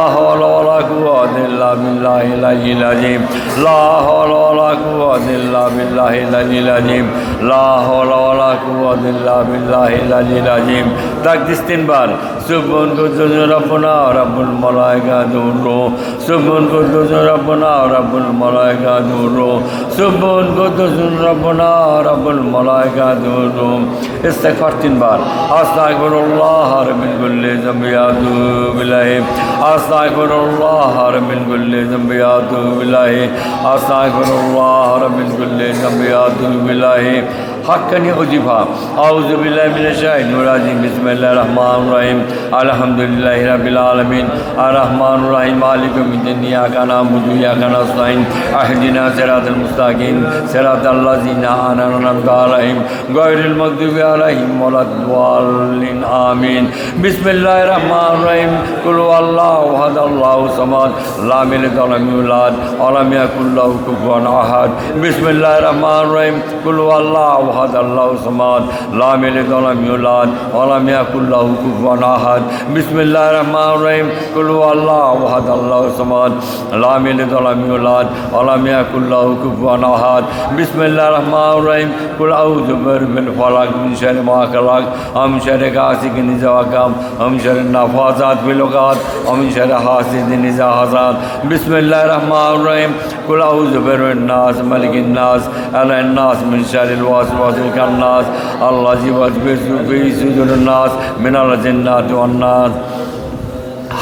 لا حول ولا قوة إلا بالله العلي العظيم لا حول ولا قوة إلا بالله العلي العظيم لا حول ولا قوة إلا بالله العلي العظيم تقدس تنبار سبحان قدوس ربنا رب الملائكة والروح سبحان قدوس ربنا رب الملائكة والروح سبحان قدوس ربنا رب الملائكة والروح استغفر تنبار أستغفر الله من كل ذنب وأتوب إليه أستغفر الله من كل ذنب وأتوب إليه أستغفر الله من كل ذنب وأتوب إليه حقني أجيبها أعوذ بالله من الشيطان الرجيم بسم الله الرحمن الرحيم الحمد لله رب العالمين الرحمن الرحيم مالك يوم الدين إياك نعبد وإياك نستعين اهدنا الصراط المستقيم صراط الذين أنعمت عليهم غير المغضوب عليهم ولا الضالين آمين بسم الله الرحمن الرحيم قل هو الله أحد الله الصمد لم يلد ولم يولد ولم يكن له كفوا أحد بسم الله الرحمن الرحيم قل هو الله أحد الله الصمد لم يلد ولم يولد ولم يكن له كفوا أحد بسم الله الرحمن الرحيم قل هو الله أحد الله الصمد لم يلد ولم يولد ولم يكن له كفوا أحد بسم الله الرحمن الرحيم قل أعوذ برب الفلق من شر ما خلق ومن شر غاسق إذا وقب ومن شر النفاثات في العقد ومن شر حاسد إذا حسد بسم الله الرحمن الرحيم قل أعوذ برب الناس ملك الناس إله الناس من شر الوسواس الخناس الذي يوسوس في صدور الناس من الجنة والناس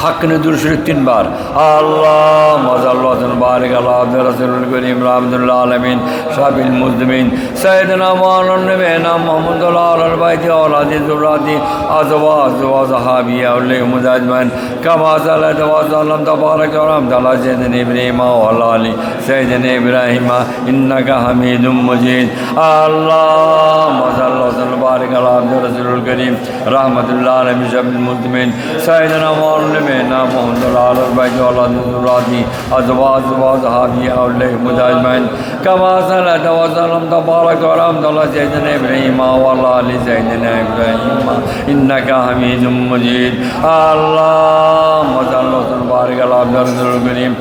حق ندور شريك تنبار اللهم صل وسلم وبارك على عبد رسول الكريم رحمة العالمين شافي المسلمين سيدنا مولانا نبينا محمد على البيت وأولاد ذريته أزواجه وصحابه أولهم أجمعين كما صليت وسلمت وباركت ورحمت على سيدنا إبراهيم وعلى آل سيدنا إبراهيم إنك حميد مجيد اللهم صل وسلم وبارك على عبد رسول الكريم رحمة العالمين شافي المسلمين سيدنا مولانا نبينا محمد على البيت وأولاد ذريته أزواجه وصحابه أولهم أجمعين كما صليت وسلمت وباركت ورحمت على سيدنا إبراهيم وعلى آل سيدنا إبراهيم إنك حميد مجيد اللهم صل وسلم وبارك على عبد رسول الكريم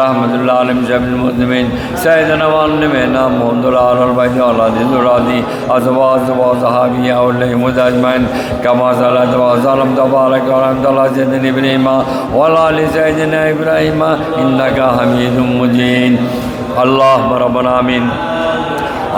رحمة الله عليهم شافي المسلمين سيدنا مولانا نبينا محمد على البيت وأولاد ذريته أزواجه وصحابه أولهم أجمعين كما صليت وسلمت وباركت ورحمت على سيدنا إبراهيم وعلى آل سيدنا إبراهيم إنك حميد مجيد اللهم ربنا آمين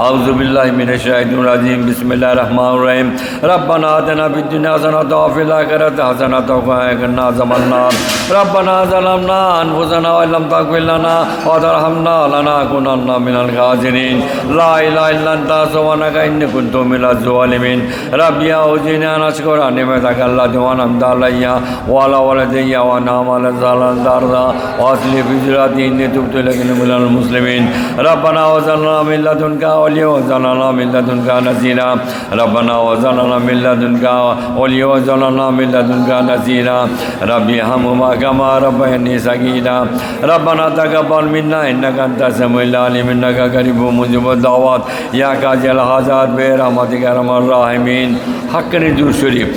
أعوذ بالله من الشيطان الرجيم بسم الله الرحمن الرحيم ربنا آتنا في الدنيا حسنة وفي الآخرة حسنة وقنا عذاب النار ربنا ظلمنا أنفسنا وإن لم تغفر لنا وترحمنا لنكونن من الخاسرين لا إله إلا أنت سبحانك إني كنت من الظالمين ربي أوزعني أن أشكر نعمتك التي أنعمت علي وعلى والدي وأن أعمل صالحا وأصلح في ذريتي إني تبت إليك من المسلمين ربنا وزلنا من لدنك ولي وزلنا من لدنك نذيرا ربنا وزلنا من لدنك ولي وزلنا من لدنك نذيرا ربي ارحمهما كما ربياني صغيرا ربنا تقبل منا إنك أنت السميع العليم إنك قريب مجيب الدعوات يا قاضي الحاجات برحمتك يا أرحم الراحمين حق نزول شريف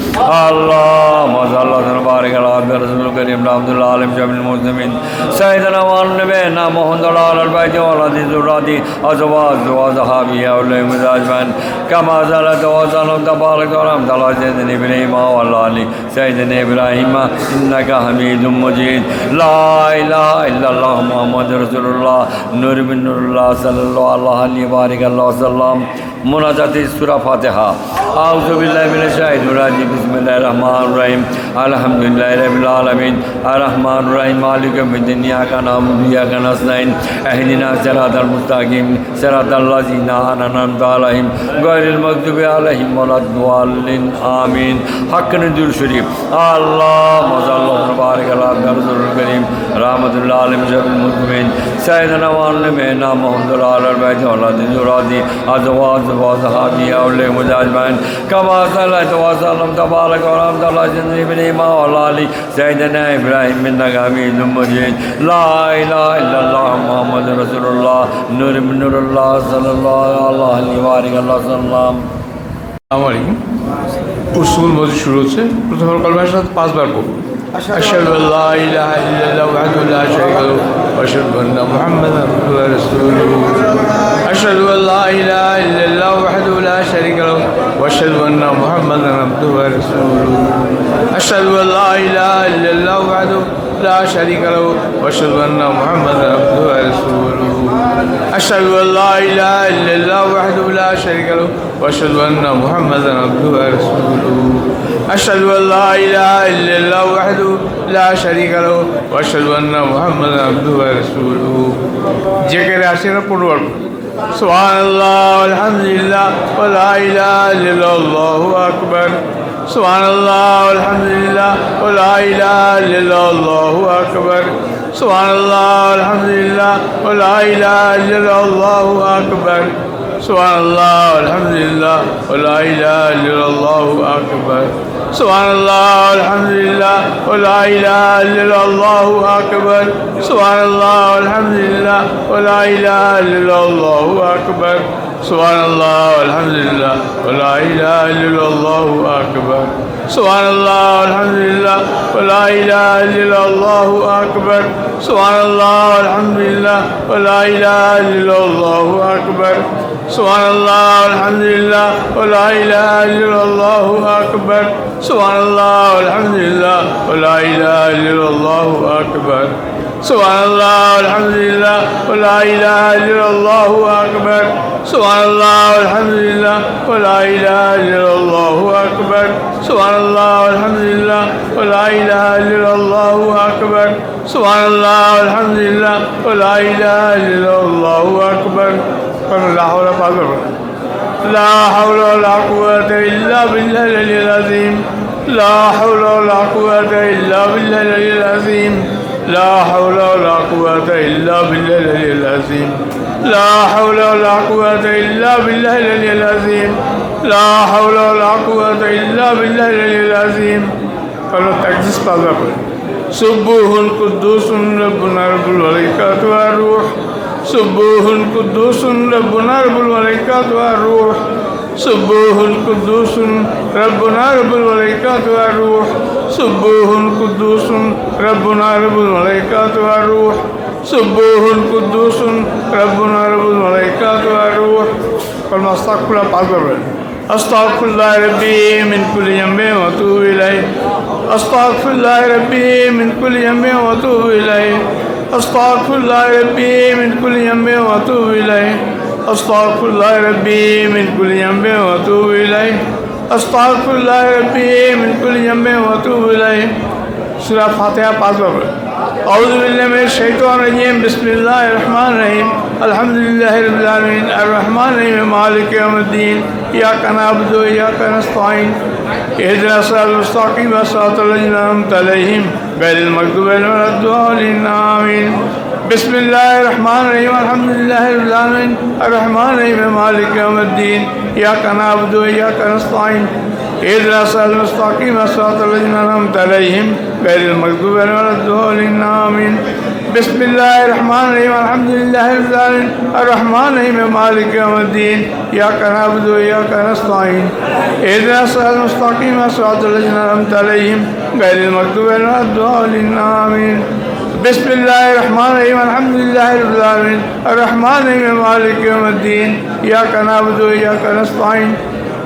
اللهم صل وسلم وبارك على عبد رسول الكريم رحمة الله عليهم شافي المسلمين سيدنا مولانا نبينا محمد على البيت وأولاد ذريته أزواجه وصحابه أولهم أجمعين كما صليت وسلمت وباركت ورحمت على سيدنا إبراهيم وعلى آل سيدنا إبراهيم إنك حميد مجيد لا إله إلا الله محمد رسول الله نور من نور الله صلى الله عليه وبارك الله وسلم مناجات سورة فاتحة أعوذ بالله من الشيطان الرجيم بسم الله الرحمن الرحيم الحمد لله رب العالمين الرحمن الرحيم مالك يوم الدين إياك نعبد وإياك نستعين اهدنا الصراط المستقيم صراط الذين أنعمت عليهم غير المغضوب عليهم ولا الضالين آمين حق نزول شريف اللهم صل وسلم وبارك على عبد رسول الكريم رحمة الله عليهم شافي المسلمين سيدنا مولانا نبينا محمد على البيت وأولاد ذريته أزواجه وصحابه أولهم أجمعين كما صليت وسلمت وباركت ورحمت على سيدنا إبراهيم وعلى آل سيدنا إبراهيم إنك حميد مجيد لا إله إلا الله محمد رسول الله نور من نور الله صلى الله عليه وسلم আসসালামু আলাইকুম। উসুল মসজিদ শুরু হচ্ছে, প্রথমে কলমার সাথে 5 বার পড়ব। أشهد أن لا إله إلا الله وحده لا شريك له وأشهد أن محمدا عبده ورسوله أشهد أن لا إله إلا الله وحده لا شريك له وأشهد أن محمدا عبده ورسوله أشهد أن لا إله إلا الله وحده لا شريك له وأشهد أن محمدا عبده ورسوله أشهد أن لا إله إلا الله وحده لا شريك له وأشهد أن محمدا عبده ورسوله أشهد أن لا إله إلا الله وحده لا شريك له وأشهد أن محمدا عبده ورسوله ذكر عشر قرآن سبحان الله والحمد لله ولا إله إلا الله أكبر سبحان الله والحمد لله ولا إله إلا الله أكبر سبحان الله والحمد لله ولا إله إلا الله أكبر سبحان الله والحمد لله ولا إله إلا الله أكبر سبحان الله والحمد لله ولا إله إلا الله أكبر سبحان الله والحمد لله ولا إله إلا الله أكبر سبحان الله والحمد لله ولا إله إلا الله أكبر سبحان الله والحمد لله ولا إله إلا الله أكبر سبحان الله والحمد لله ولا إله إلا الله أكبر سبحان الله والحمد لله ولا إله إلا الله أكبر سبحان الله والحمد لله ولا إله إلا الله أكبر سبحان الله والحمد لله ولا إله إلا الله أكبر سبحان الله والحمد لله ولا إله إلا الله أكبر سبحان الله والحمد لله ولا إله إلا الله أكبر سبحان الله والحمد لله ولا إله إلا الله أكبر لا حول ولا قوة لا حول ولا قوة إلا بالله العلي العظيم لا حول ولا قوة إلا بالله العلي العظيم لا حول ولا قوة إلا بالله العلي العظيم لا حول ولا قوة إلا بالله العلي العظيم لا حول ولا قوة إلا بالله العلي العظيم قالوا تكجيس قادر سبوح قدوس ربنا رب الملائكة والروح سبوح قدوس ربنا رب الملائكة والروح سبوح قدوس ربنا رب الملائكة والروح سبوح قدوس ربنا رب الملائكة والروح سبوح قدوس ربنا رب الملائكة والروح قال استغفر الله أستغفر الله ربي من كل ذنب وأتوب إليه أستغفر الله ربي من كل ذنب وأتوب إليه أستغفر الله ربي من كل ذنب وأتوب إليه أستغفر الله ربي من كل ذنب وأتوب إليه أستغفر الله ربي من كل ذنب وأتوب إليه سورة فاتحة पाँच बार أعوذ بالله من الشيطان الرجيم بسم الله الرحمن الرحيم الحمد لله رب العالمين الرحمن الرحيم مالك يوم الدين إياك نعبد وإياك نستعين اهدنا الصراط المستقيم صراط الذين أنعمت عليهم غير المغضوب عليهم ولا الضالين آمين بسم الله الرحمن الرحيم الحمد لله رب العالمين الرحمن الرحيم مالك يوم الدين إياك نعبد وإياك نستعين اهدنا الصراط المستقيم صراط الذين أنعمت عليهم غير المغضوب عليهم ولا الضالين آمين بسم الله الرحمن الرحيم الحمد لله رب العالمين الرحمن الرحيم مالك يوم الدين إياك نعبد وإياك نستعين اهدنا الصراط المستقيم صراط الذين أنعمت عليهم غير المغضوب عليهم ولا الضالين آمين بسم الله الرحمن الرحيم الحمد لله رب العالمين الرحمن الرحيم مالك يوم الدين إياك نعبد وإياك نستعين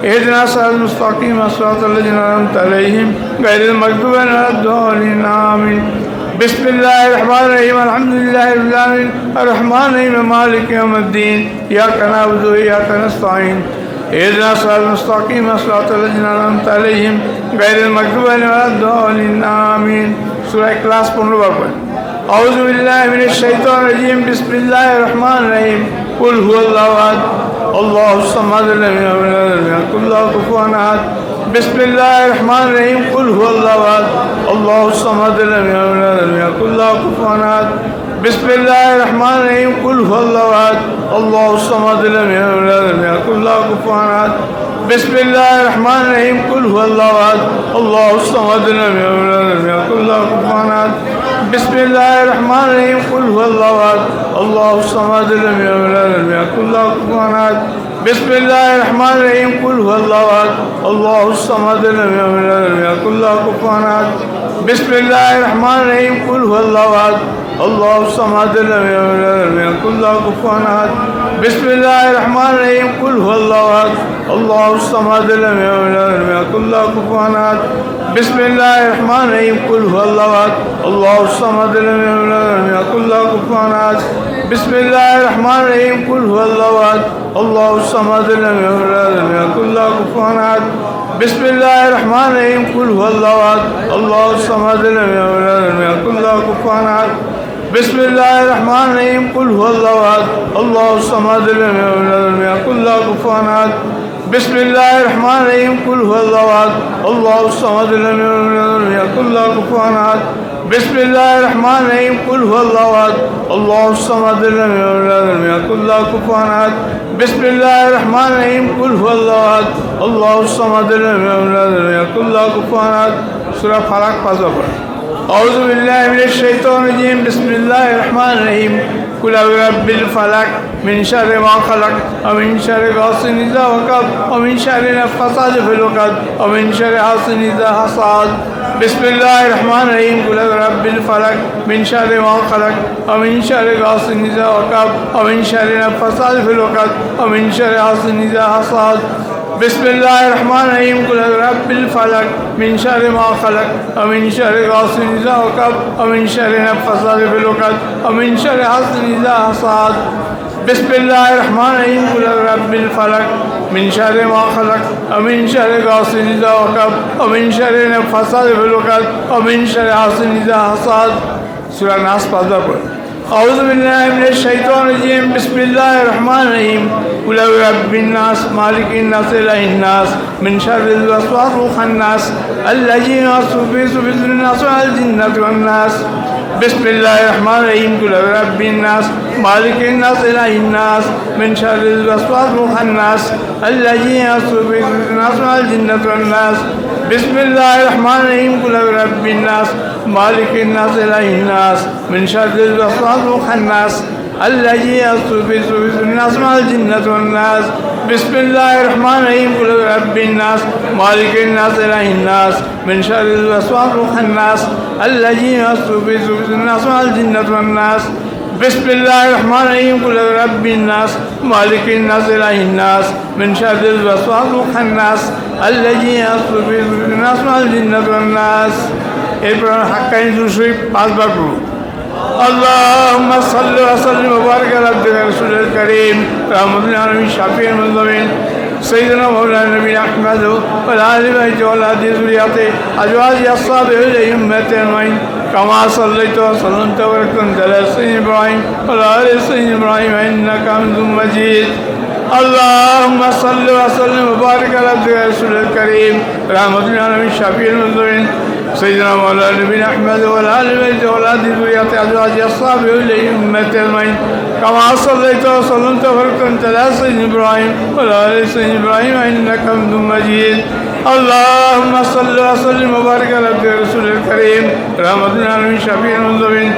اهدنا الصراط المستقيم صراط الذين أنعمت عليهم غير المغضوب عليهم ولا الضالين آمين بسم الله الرحمن الرحيم الحمد لله رب العالمين الرحمن الرحيم مالك يوم الدين إياك نعبد وإياك نستعين اهدنا الصراط المستقيم صراط الذين أنعمت عليهم غير المغضوب عليهم ولا الضالين آمين سورة إخلاص 15 बार पढ़ें أعوذ بالله من الشيطان الرجيم بسم الله الرحمن الرحيم قل هو الله أحد الله الصمد لم يلد ولم يكن له كفوا أحد بسم الله الرحمن الرحيم قل هو الله أحد الله الصمد لم يلد ولم يكن له كفوا أحد بسم الله الرحمن الرحيم قل هو الله أحد الله الصمد لم يلد ولم يكن له كفوا أحد بسم الله الرحمن الرحيم قل هو الله أحد الله الصمد لم يلد ولم يكن له كفوا أحد بسم الله الرحمن الرحيم قل هو الله أحد الله الصمد لم يلد ولم يكن له كفوا أحد بسم الله الرحمن الرحيم قل هو الله أحد الله الصمد لم يلد ولم يكن له كفوا أحد بسم الله الرحمن الرحيم قل هو الله أحد الله الصمد لم يلد ولم يكن له كفوا أحد بسم الله الرحمن الرحيم قل هو الله أحد الله الصمد لم يلد ولم يكن له كفوا أحد بسم الله الرحمن الرحيم قل هو الله أحد الله الصمد لم يلد ولم يكن له كفوا أحد بسم الله الرحمن الرحيم قل هو الله أحد الله الصمد لم يلد ولم يكن له كفوا أحد بسم الله الرحمن الرحيم قل هو الله أحد الله الصمد لم يلد ولم يكن له كفوا أحد بسم الله الرحمن الرحيم قل هو الله أحد الله الصمد لم يلد ولم يكن له كفوا أحد بسم الله الرحمن الرحيم قل هو الله أحد الله الصمد لم يلد ولم يكن له كفوا أحد بسم الله الرحمن الرحيم قل هو الله أحد الله الصمد لم يلد ولم يكن له كفوا أحد بسم الله الرحمن الرحيم قل هو الله أحد الله الصمد لم يلد ولم يكن له كفوا أحد سورة ফালাক পাঁচবার أعوذ بالله من الشيطان الرجيم بسم الله الرحمن الرحيم قل أعوذ برب الفلق من شر ما خلق ومن شر غاسق إذا وقب ومن شر النفاثات في العقد ومن شر حاسد إذا حسد بسم الله الرحمن الرحيم قل أعوذ برب الفلق من شر ما خلق ومن شر غاسق إذا وقب ومن شر النفاثات في العقد ومن شر حاسد إذا حسد بسم الله الرحمن الرحيم قل أعوذ برب الفلق من شر ما خلق ومن شر غاسق إذا وقب ومن شر النفاثات في العقد ومن شر حاسد إذا حسد بسم الله الرحمن الرحيم قل أعوذ برب الفلق من شر ما خلق ومن شر غاسق إذا وقب ومن شر النفاثات في العقد ومن شر حاسد إذا حسد سورة الناس পাঁচবার أعوذ بالله من الشيطان الرجيم بسم الله الرحمن الرحيم قل أعوذ برب الناس مالك الناس إله الناس من شر الوسواس الخناس الذي يوسوس في صدور الناس والجنة والناس بسم الله الرحمن الرحيم قل أعوذ برب الناس مالك الناس إله الناس من شر الوسواس الخناس الذي يوسوس في صدور الناس والجنة والناس بسم الله الرحمن الرحيم قل أعوذ برب الناس مالك الناس إله الناس من شر الوسواس الخناس الذي يوسوس في صدور الناس والجنة والناس بسم الله الرحمن الرحيم قل أعوذ برب الناس مالك الناس إله الناس من شر الوسواس الخناس الذي يوسوس في صدور الناس والجنة والناس بسم الله الرحمن الرحيم قل أعوذ برب الناس مالك الناس إله الناس من شر الوسواس الخناس الذي يوسوس في صدور الناس والجنة والناس এরপর হাক্কানি দুরূদ শরীফ পাঁচবার পড়ুন اللهم صل وسلم وبارك على عبدك رسولك الكريم رحمة العالمين شفيع المذنبين سيدنا مولانا نبينا أحمد وعلى آل بيته وعلى ذريته أزواجه أصحابه الأئمة أجمعين كما صليت وسلمت وباركت على سيدنا إبراهيم وعلى آل سيدنا إبراهيم إنك حميد مجيد اللهم صل وسلم وبارك على عبدك رسولك الكريم رحمة العالمين شفيع المذنبين سيدنا مولانا نبينا أحمد وعلى آل بيته وعلى ذريته أزواجه أصحابه الأئمة أجمعين كما صليت وسلمت وباركت على سيدنا إبراهيم وعلى آل سيدنا إبراهيم إنك حميد مجيد اللهم صل وسلم وبارك على عبدك رسولك الكريم رحمة العالمين شفيع المذنبين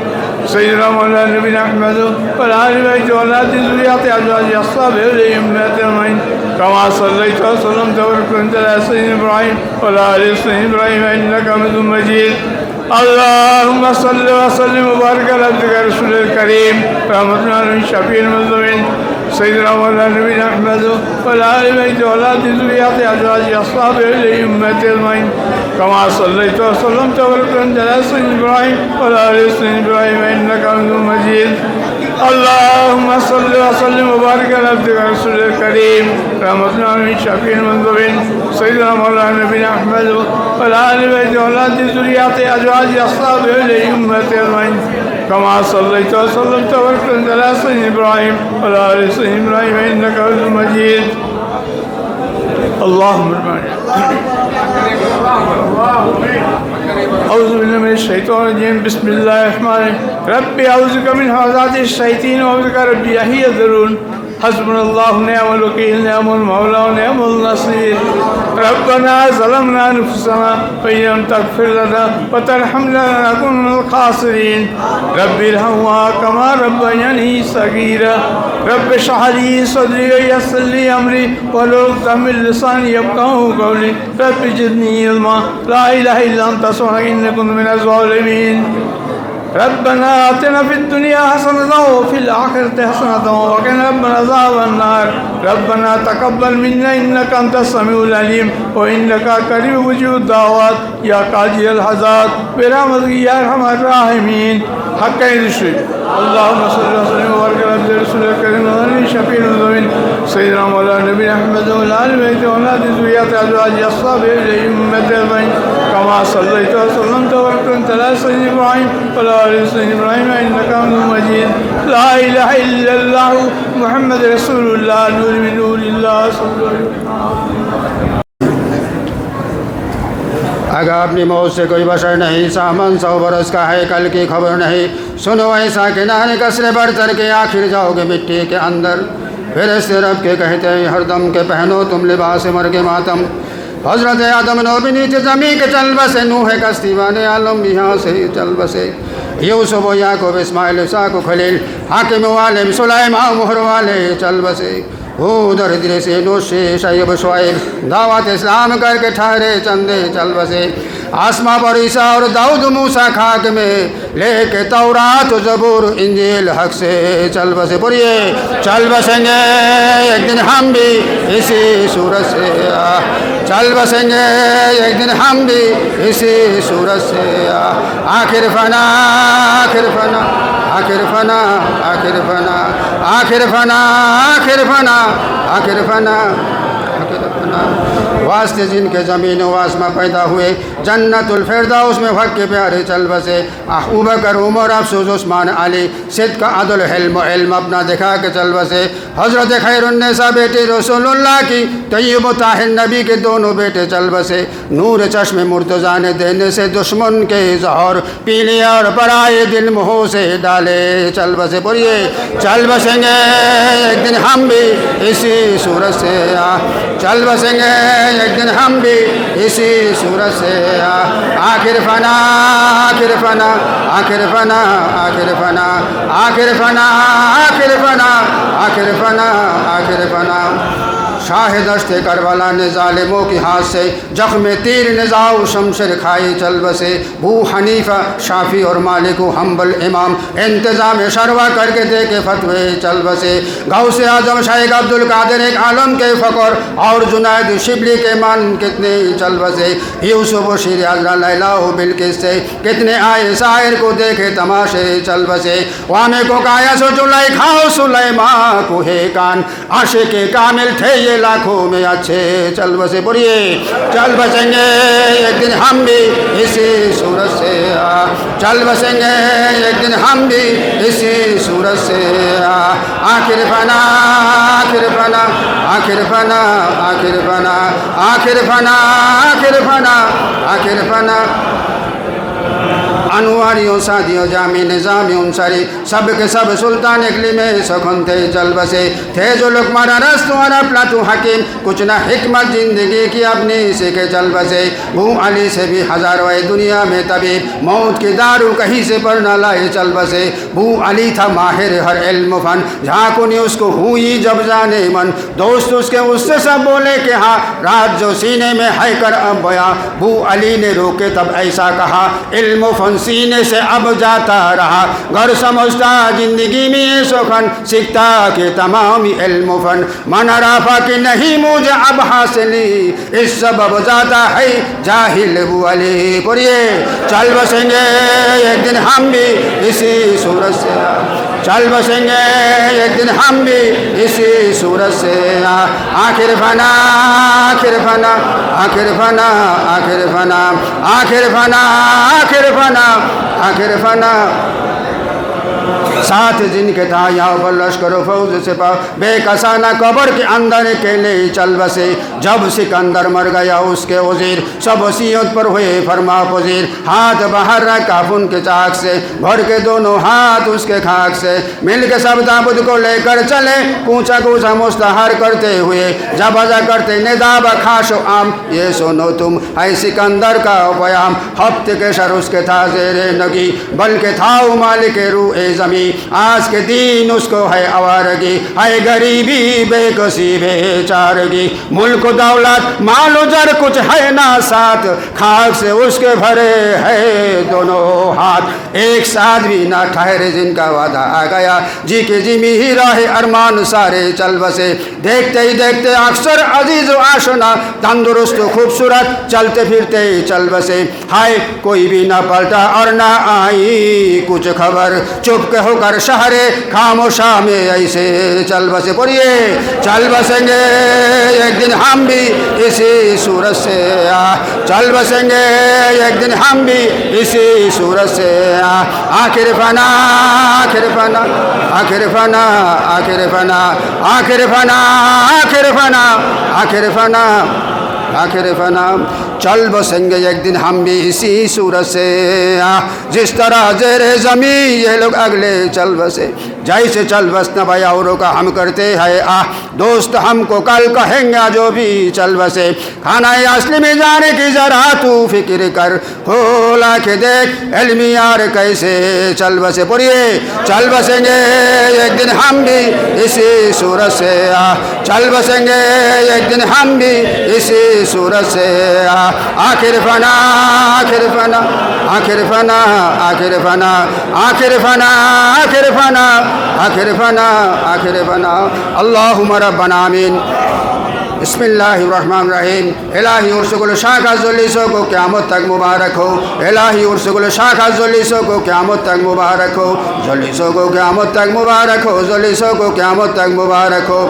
سيدنا مولانا نبينا أحمد وعلى آل بيته وعلى ذريته أزواجه أصحابه الأئمة أجمعين كما صليت وسلمت وباركت على سيدنا إبراهيم وعلى آل سيدنا إبراهيم إنك حميد مجيد اللهم صل وسلم وبارك على عبدك رسولك الكريم رحمة العالمين شفيع المذنبين سيدنا مولانا نبينا أحمد وعلى آل بيته وعلى ذريته أزواجه أصحابه الأئمة أجمعين كما صليت وسلمت وباركت على سيدنا إبراهيم وعلى آل سيدنا إبراهيم إنك حميد مجيد اللهم صل وسلم وبارك على عبدك رسولك الكريم رحمة العالمين شفيع المذنبين سيدنا مولانا نبينا أحمد وعلى آل بيته وعلى ذريته أزواجه أصحابه الأئمة أجمعين كما صليت وسلمت وباركت على سيدنا إبراهيم وعلى آل سيدنا إبراهيم إنك حميد مجيد اللهم أعوذ بالله من الشيطان الرجيم بسم الله الرحمن الرحيم ربي أعوذ بك من همزات الشياطين وأعوذ بك ربي أن يحضرون حسبنا الله ونعم الوكيل نعم المولى ونعم النصير ربنا ظلمنا أنفسنا فإن لم تغفر لنا وترحمنا لنكن من الخاسرين ربي ارحمهما كما ربياني صغيرا रब इश्रह ली सदरी वयस्सिर ली अमरी वहलुल उक़दतम मिन लिसानी यफ़क़हू क़ौली रब ज़िदनी इल्मा ला इलाहा इल्ला अंता सुब्हानक इन्नी कुन्तु मिनज़ ज़ालिमीन रब्बना आतिना फिद दुनिया हसनतन व फिल आखिरति हसनतन व क़िना अज़ाबन नार रब्बना तक़ब्बल मिन्ना इन्नका अंतस समीउल अलीम व इन्नका क़रीबु मुजीबुद दाअवात या क़ादियल हाजात बिरहमतिका या अरहमर राहिमीन हक़ रिश्वी अल्लाहुम्मा सल्लि व सल्लिम व बारिक अला रसूलिल करीम व अली शफ़ीइल मुज़म्मिन सय्यिदना मौलाना नबी अहमद व आलि बैति व औलादि ज़ुर्रिय्यति अज़वाजि अस्हाबि उम्मति अजमईन कमा सल्लैत व सल्लमत व बारकत अला सय्यिदना इब्राहीम व अला आलि सय्यिदना इब्राहीम इन्नका हमीदुम मजीद ला इलाहा इल्लल्लाह मुहम्मद रसूलुल्लाह नूर मिन नूरिल्लाह सल्लल्लाहु अलैहि वसल्लम। अगर अपनी मौत से कोई बशर नहीं, सामन 100 बरस का है, कल की खबर नहीं। सुनो ऐसा कि नाने कसरे बढ़तर के आखिर जाओगे मिट्टी के अंदर। फिर इससे रब के कहते हैं हरदम के पहनो तुम लिबास मर के मातम। हज़रत आदम नो भी नीचे ज़मीन के चल बसे, नूह कश्ती वाले आलम यहाँ से चल बसे। यूसुफ याकूब इस्माइल इसाक खलील हाकिम वाले सुलैमान मोहर वाले चल बसे। उधर धीरे से नूशे शैब शुएब दावत इस्लाम करके ठहरे चंदे चल बसे। आसमां पर ईसा और दाऊद मूसा खाक में लेके तौरात ज़बूर इंजील हक से चल बसे। बोलिए चल बसेंगे एक दिन हम भी इसी सूरत से, चल बसेंगे एक दिन हम भी इसी सूरत से। आखिर फना आखिर फना आखिर फना आखिर फना आखिर फना आखिर फना आखिर फना आखिर फना। वास्ते जिनके ज़मीन व आसमां पैदा हुए, जन्नतुल फिरदौस में हक़ के प्यारे चल बसे। अबू बकर उमर अफसूस उस्मान अली सिद्क़ अदल हिल्म इल्म अपना दिखा के चल बसे। हज़रत खैरुन्निसा बेटी रसूलुल्लाह की तय्यब ताहिर नबी के दोनों बेटे चल बसे। नूर चश्मे मुर्तज़ा ने देने से दुश्मन के ज़हर पी लिया और पराए दिल मुँह से डाले चल बसे। बोलिए चल बसेंगे एक दिन हम भी इसी सूरत से, चल बसेंगे एक दिन हम भी इसी सूरत से। आखिर फना आखिर फना आखिर फना आखिर फना आखिर फना आखिर फना आखिर फना आखिर फना। शाह दश्ते करबला ने ज़ालिमों के हाथ से जख्म तीर निज़ाउ शमशेर खाई चल बसे। बू हनीफा शाफी और मालिक हम्बल इमाम इंतज़ाम शरवा करके दे के फतवे चल बसे। गौसे आज़म शेख अब्दुल कादिर एक आलम के फ़कर और जुनैद शिबली के मान कितने चल बसे। यूसुफ शीर अज़रा लैला बिल्किस से कितने आए शायर को देखे तमाशे चल बसे। वामे को काया सो जुलाई खाओ सुलैमा को हे कान आशिक़ कामिल थे ये लाखों में अच्छे चल बसे। बोलिए चल बसेंगे एक दिन हम भी इसी सूरत से, चल बसेंगे एक दिन हम भी इसी सूरत से। आखिर फना आखिर फना आखिर फना आखिर फना आखिर फना आखिर फना आखिर फना। अनुवारियों सादियों जामी निज़ामी उनसारी सब के सब सुल्तान इकली में सखन थे चल बसे। थे जो लोग मारा रस्तु और प्लातु हकीम कुछ ना हिकमत जिंदगी की अपनी सीखे चल बसे। बू अली से भी हज़ारों दुनिया में तबीब मौत की दारू कहीं से पर न लाए चल बसे। बू अली था माहिर हर इल्म फन झाँकुनी उसको हुई जब जाने मन। दोस्त उसके उससे सब बोले कि हाँ रात जो सीने में है कर अब बया। बू अली ने रोके तब ऐसा कहा इल्म फन सीने से अब जाता रहा। घर समझता जिंदगी में ये सुखन सीखता के तमाम इल्म फन मन राफा कि नहीं मुझे अब हासिली इस सबब जाता है जाहिल बू अली। बोलिए चल बसेंगे एक दिन हम भी इसी सूरत से, चल बसेंगे एक दिन हम भी इसी सूरत से। आखिर फना आखिर फना आखिर फना आखिर फना आखिर फना आखिर फना आखिर फना। साथ जिनके था यहाँ पर लश्कर फौज से बेकसाना कब्र के अंदर अकेले चल बसे। जब सिकंदर मर गया उसके वजीर सब वसीयत पर हुए फरमा पजीर। हाथ बाहर रखा उन के चाक से भर के दोनों हाथ उसके खाक से मिल के सब ताबुत को लेकर चले कूचा कूचा मुस्तहार करते हुए जब अजा करते निदाब खाशो आम ये सुनो तुम है सिकंदर का बयाम। हफ्ते के सर उसके था जेरे नगी बल्कि था मालिक रू ए ज़मी आज के दिन उसको है आवारगी, है गरीबी बेकसी बेचारगी। मुल्क दौलत माल जर कुछ है ना साथ, खाक से उसके भरे है दोनों हाथ। एक साथ भी ना ठहरे जिनका वादा आ गया, जी के जिमी ही रहे अरमान सारे चल बसे। देखते ही देखते अक्सर अजीज आशना तंदुरुस्त खूबसूरत चलते फिरते चल बसे। हाय कोई भी ना पलटा और ना आई कुछ खबर, चुप के होकर शहरे खामोशा में ऐसे चल बसे। बोलिए चल बसेंगे एक दिन हम भी इसी सूरत से, चल बसेंगे एक दिन हम भी इसी सूरत से। आखिर फना आखिर फना आखिर फना आखिर फना आखिर फना आखिर फना आखिर फना आखिर फना। चल बसेंगे एक दिन हम भी इसी सूरत से, जिस तरह जेरे जमी ये लोग अगले चल बसे। जैसे चल बसना भाई औरों का हम करते हैं दोस्त, हमको कल कहेंगे जो भी चल बसे। खाना असली में जाने की जरा तू फिक्र कर, खोला के देख इल्मी यार कैसे चल बसे। बोलिए चल बसेंगे एक दिन हम भी इसी सूरत से, चल बसेंगे एक दिन हम भी इसी सूरत से। आखिर फना आखिर फना आखिर फना आखिर फना आखिर फना आखिर फना आखिर फना आखिर फना। अल्लाहुम्मा रब्बना आमीन। बिस्मिल्लाहिर्रहमानिर्रहीम। इलाही उर्सुल शाखा जुल्लिसों को क़यामत तक मुबारक हो। इलाही उर्सुल शाखा जुल्लिसों को क़यामत तक मुबारक हो। जुल्लिसों को क़यामत तक मुबारक हो। जुल्लिसों को क़यामत तक मुबारक हो।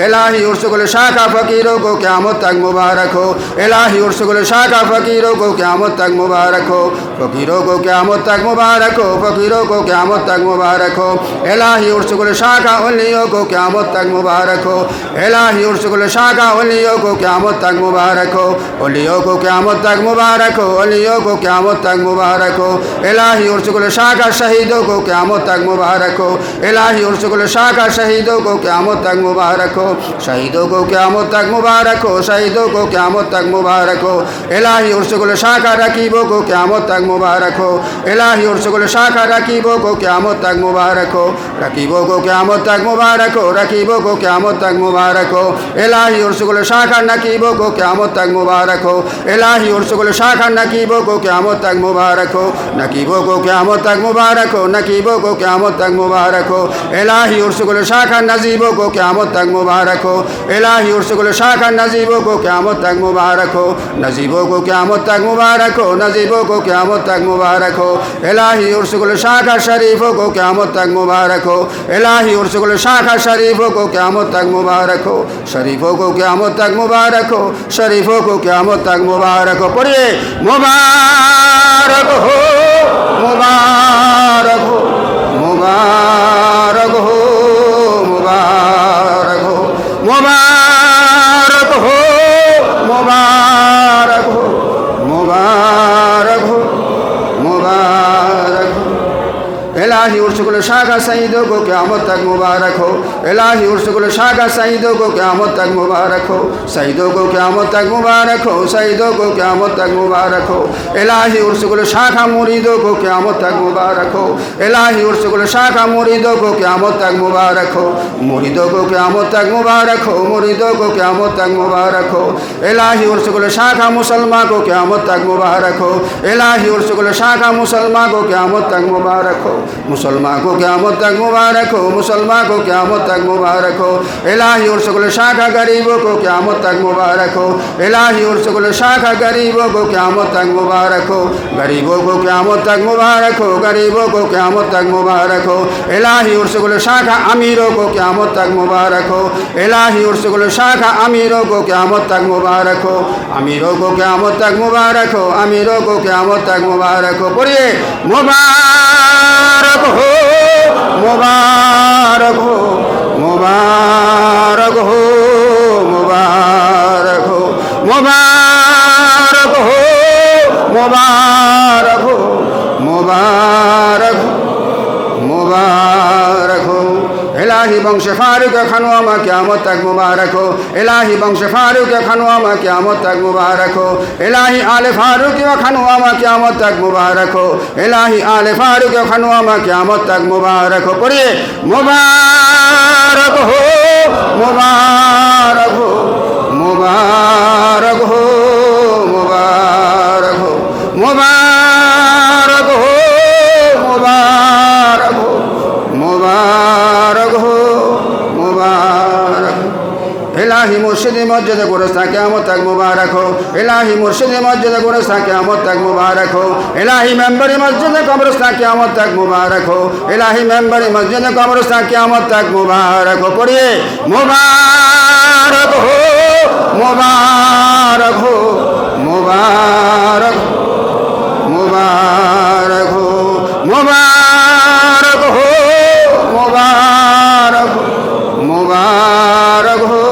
इलाही उर्सुल शाखा फ़कीरों को क़यामत तक मुबारक हो। इलाही उर्सुल शाखा फ़कीरों को क़यामत तक मुबारक हो। फ़कीरों को क़यामत तक मुबारक हो। फ़कीरों को क़यामत तक मुबारक हो। इलाही उर्सुल शाखा उलियों को क़यामत तक मुबारक हो। इलाही उर्सुल शाखा उलियों को क़यामत तक मुबारक हो। उलियों को क़यामत तक मुबारक हो। उलियों को क़यामत तक मुबारक हो। इलाही उर्सुल शाखा शहीदों को क़यामत तक मुबारक हो। इलाही उर्सुल शाखा शहीदों को क़यामत तक मुबारक हो। शहीदों को क़यामत तक मुबारक हो। शहीदों को क़यामत तक मुबारक हो। इलाही उर्सुल शाखा रकीबों को क़यामत तक मुबारक हो। इलाही उर्सुल शाखा रकीबों को क़यामत तक मुबारक हो। रकीबों को क़यामत तक मुबारक हो। रकीबों को क़यामत तक मुबारक हो। इलाही उर्सुल शाखा नकीबों को क़यामत तक मुबारक हो। इलाही उर्सुल शाखा नकीबों को क़यामत तक मुबारक हो। नकीबों को क़यामत तक मुबारक हो। नकीबों को क़यामत तक मुबारक हो। इलाही उर्सुल शाखा नजीबों को क़यामत तक मुबारक हो। इलाही उर्सुल शाखा नजीबों को क़यामत तक मुबारक हो। नजीबों को क़यामत तक मुबारक हो। नजीबों को क़यामत तक मुबारक हो। इलाही उर्सुल शाखा शरीफों को क़यामत तक मुबारक हो। इलाही उर्सुल शाखा शरीफों को क़यामत तक मुबारक हो। शरीफों को क़यामत तक मुबारक हो। शरीफों को क़यामत तक मुबारक हो। पढ़िए मुबारक हो मुबारक हो मुबारक हो मुबारक हो मुबारक हो मुबारक हो मुबारक हो मुबारक हो। इलाही उर्सुल शाखा शहीदों को क़यामत तक मुबारक हो। इलाही उर्सुल शाखा शहीदों को क़यामत तक मुबारक हो। शहीदों को क़यामत तक मुबारक हो। शहीदों को क़यामत तक मुबारक हो। इलाही उर्सुल शाखा मुरीदों को क़यामत तक मुबारक हो। इलाही उर्सुल शाखा मुरीदों को क़यामत तक मुबारक हो। मुरीदों को क़यामत तक मुबारक हो। मुरीदों को क़यामत तक मुबारक हो। इलाही उर्सुल शाखा मुसलमान को क़यामत तक मुबारक हो। इलाही उर्सुल शाखा मुसलमान को क़यामत तक मुबारक हो। मुसलमान को क़यामत तक मुबारक हो। मुसलमान को क़यामत तक मुबारक हो। इलाही उर्सुल शाखा गरीबों को क़यामत तक मुबारक हो। इलाही उर्सुल शाखा गरीबों को क़यामत तक मुबारक हो। गरीबों को क़यामत तक मुबारक हो। गरीबों को क़यामत तक मुबारक हो। इलाही उर्सुल शाखा अमीरों को क़यामत तक मुबारक हो। इलाही उर्सुल शाखा अमीरों को क़यामत तक मुबारक हो। अमीरों को क़यामत तक मुबारक हो। अमीरों को क़यामत तक मुबारक हो। पढ़िए मुबारक हो मुबारक हो मुबारक हो मुबारक हो मुबारक हो मुबारक हो मुबारक हो मुबारक हो। इलाही बंश फारूक खनवामा क़यामत तक मुबारक हो इलाही बंश फारूक खनवामा क़यामत तक मुबारक हो इलाही आले फारूक व खनवामा क़यामत तक मुबारक हो इलाही आले फारूक व खनवामा क़यामत तक मुबारक हो। पढ़िए मुबारक हो मुबारक हो मुबारक हो मुबारक हो मुबारक हो मुबारक हो मुबारक हो मुबारक इलाही मुर्शिद मस्जिद गुरस्ता क़यामत तक मुबारक हो इलाही मुर्शिद मस्जिद गुरस्ता क़यामत तक मुबारक हो इलाही मेंबर मस्जिद कब्रस्ता क़यामत तक मुबारक हो इलाही मेंबर मस्जिद कब्रस्ता क़यामत तक मुबारक हो। पढ़िए मुबारक हो मुबारक हो मुबारक मुबारक हो मुबारक हो मुबारक मुबारक हो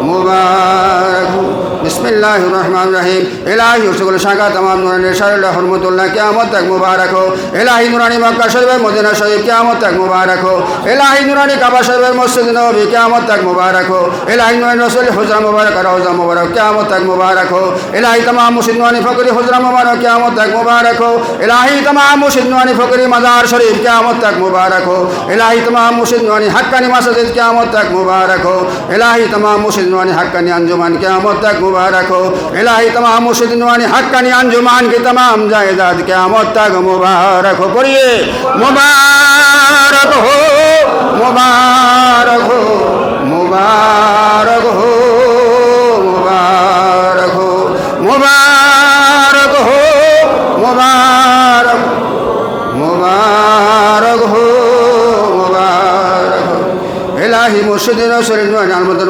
मुबारक हो। बिस्मिल्लाहिर्रहमानिर्रहीम इलाही उर्सुल शाखा तमाम नूरानी शहर हुर्मतुल्लाह क़यामत तक मुबारक हो इलाही नूरानी मक्का शरीफ मदीना शरीफ क़यामत तक मुबारक हो इलाही नूरानी काबा शरीफ मस्जिद नबवी क़यामत तक मुबारक हो इलाही नूरानी रसूल हुजरा मुबारक रौज़ा मुबारक क़यामत तक मुबारक हो इलाही तमाम मुर्शिद नूरानी फ़करी हुजरा मुबारक क़यामत तक मुबारक हो इलाही तमाम मुर्शिद नूरानी फ़करी मज़ार शरीफ क़यामत तक मुबारक हो इलाही तमाम मुर्शिद नूरानी हक्कानी मस्जिद क़यामत तक मुबारक हो इलाही तमाम मुर्शिद नूरानी हक्कानी अंजुमन क़यामत तक मुबारक हो इलाही तमाम मुर्शिद नूरानी हक्कानी अंजुमान की तमाम जायदाद क़यामत तक मुबारक हो। पढ़िए मुबारक हो मुबारक हो मुबारक हो मुबारक हो मुबारक हो मुबारक मुबारक हो मुबारक हो इलाही मुर्शिद रसूल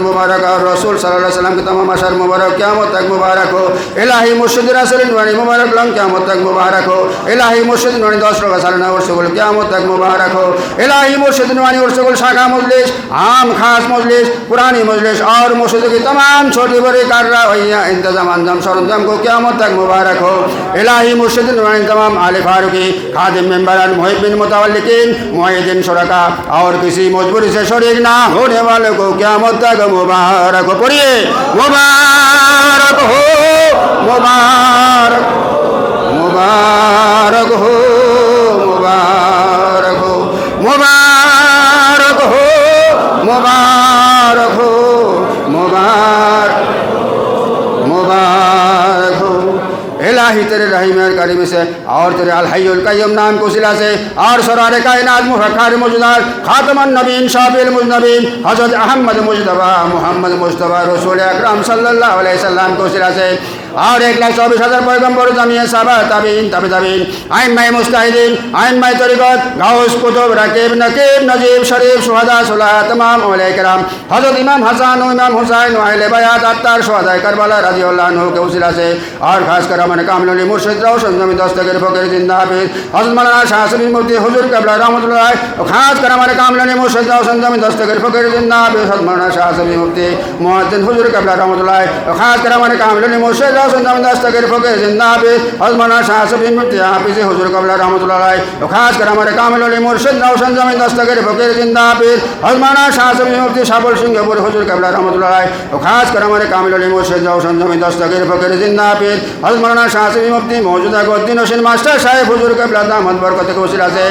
मुबारक और रसूल सल्लल्लाहु अलैहि वसल्लम के तमाम अशर मुबारक क़यामत तक मुबारक हो इलाही मुर्शिद रसूल मुबारक लम क़यामत तक मुबारक हो इलाही मुर्शिद 10 रोज़ा सालाना उर्सुल क़यामत तक मुबारक हो इलाही मुर्शिद उर्सुल शाखा मजलिस आम खास मजलिस पुरानी मजलिस और मुर्शिद की तमाम छोटी बड़ी कार्रवाइयाँ इंतजाम अंजाम सरंजाम को क़यामत तक मुबारक हो इलाही मुर्शिद तमाम आले फारूकी खादिम मेंबरान मुहिब्बिन मुतवल्लिकीन मुअय्यिदीन शुरका और किसी मजबूरी से शरीक ना होने वाले को क़यामत तक मुबारक हो। पढ़िए मुबारक हो मुबारक मुबारक हो मुबारक हो मुबारक हो मुबारक हो मुबारक मुबारक हो इलाही तेरे रहीम करीम से और तेरे अल हय्युल क़य्यूम नाम को सिला से और सरार कायनात मुफक्कर मौजूदार खातमुन नबीन शाफिल मुज़नबीन हज़रत अहमद मुजतबा मोहम्मद मुस्तफ़ा रसूल अकरम सल्लल्लाहु अलैहि वसल्लम को सिला से और 1,24,000 पैगम्बर जमीन साहबा ताबीन तबे ताबीन आइम्मा मुस्ताहिदीन आइम्मा तरीक़त गौस कुतुब रकीब नकीब नजीब शरीफ शुहदा सुलह तमाम औलिया किराम हज़रत इमाम हसन इमाम हुसैन अहले बैत अत्तार शुहदा करबला रज़ियल्लाहु अन्हु के वसीला से और खासकर हमारे कामिल मुर्शिद रोशन जमीन दस्तगीर फ़कीर जिंदा हाफिज़ हज़रत मौलाना शाह सलीम मुफ्ती हुज़ूर क़िबला रहमतुल्लाह अलैह खासकर हमारे कामिल मुर्शिद रोशन जमीन दस्तगीर फ़कीर जिंदा हाफिज़ हज़रत मौलाना शाह सलीम मुफ्ती मुअज्जिन हुज़ूर क़िबला रहमतुल्लाह अलैह खासकर हमारे कामिल मुर्शिद रोशन जमीन दस्तगीर फ़कीर जिंदा हाफिज़ हज़रत मौलाना शाह सलीम मुफ्ती हाफिज़ हुज़ूर क़िबला रहमतुल्लाह अलैह खासकर हमारे कामिल मुर्शिद रोशन जमीन दस्तगीर फ़कीर जिंदा हाफिज़ हज़रत मौलाना शाह सलीम मुफ्ती शाबुल सिंहपुर हुज़ूर क़िबला रहमतुल्लाह अलैह खासकर हमारे कामिल मुर्शिद रोशन जमीन दस्तगीर फ़कीर जिंदा हाफिज़ हज़रत मौलाना शाह सलीम मुफ्ती मौजूदा गोद्दीन हुसैन मास्टर साहिब हुज़ूर क़िबला दामद बरकत के वसीला से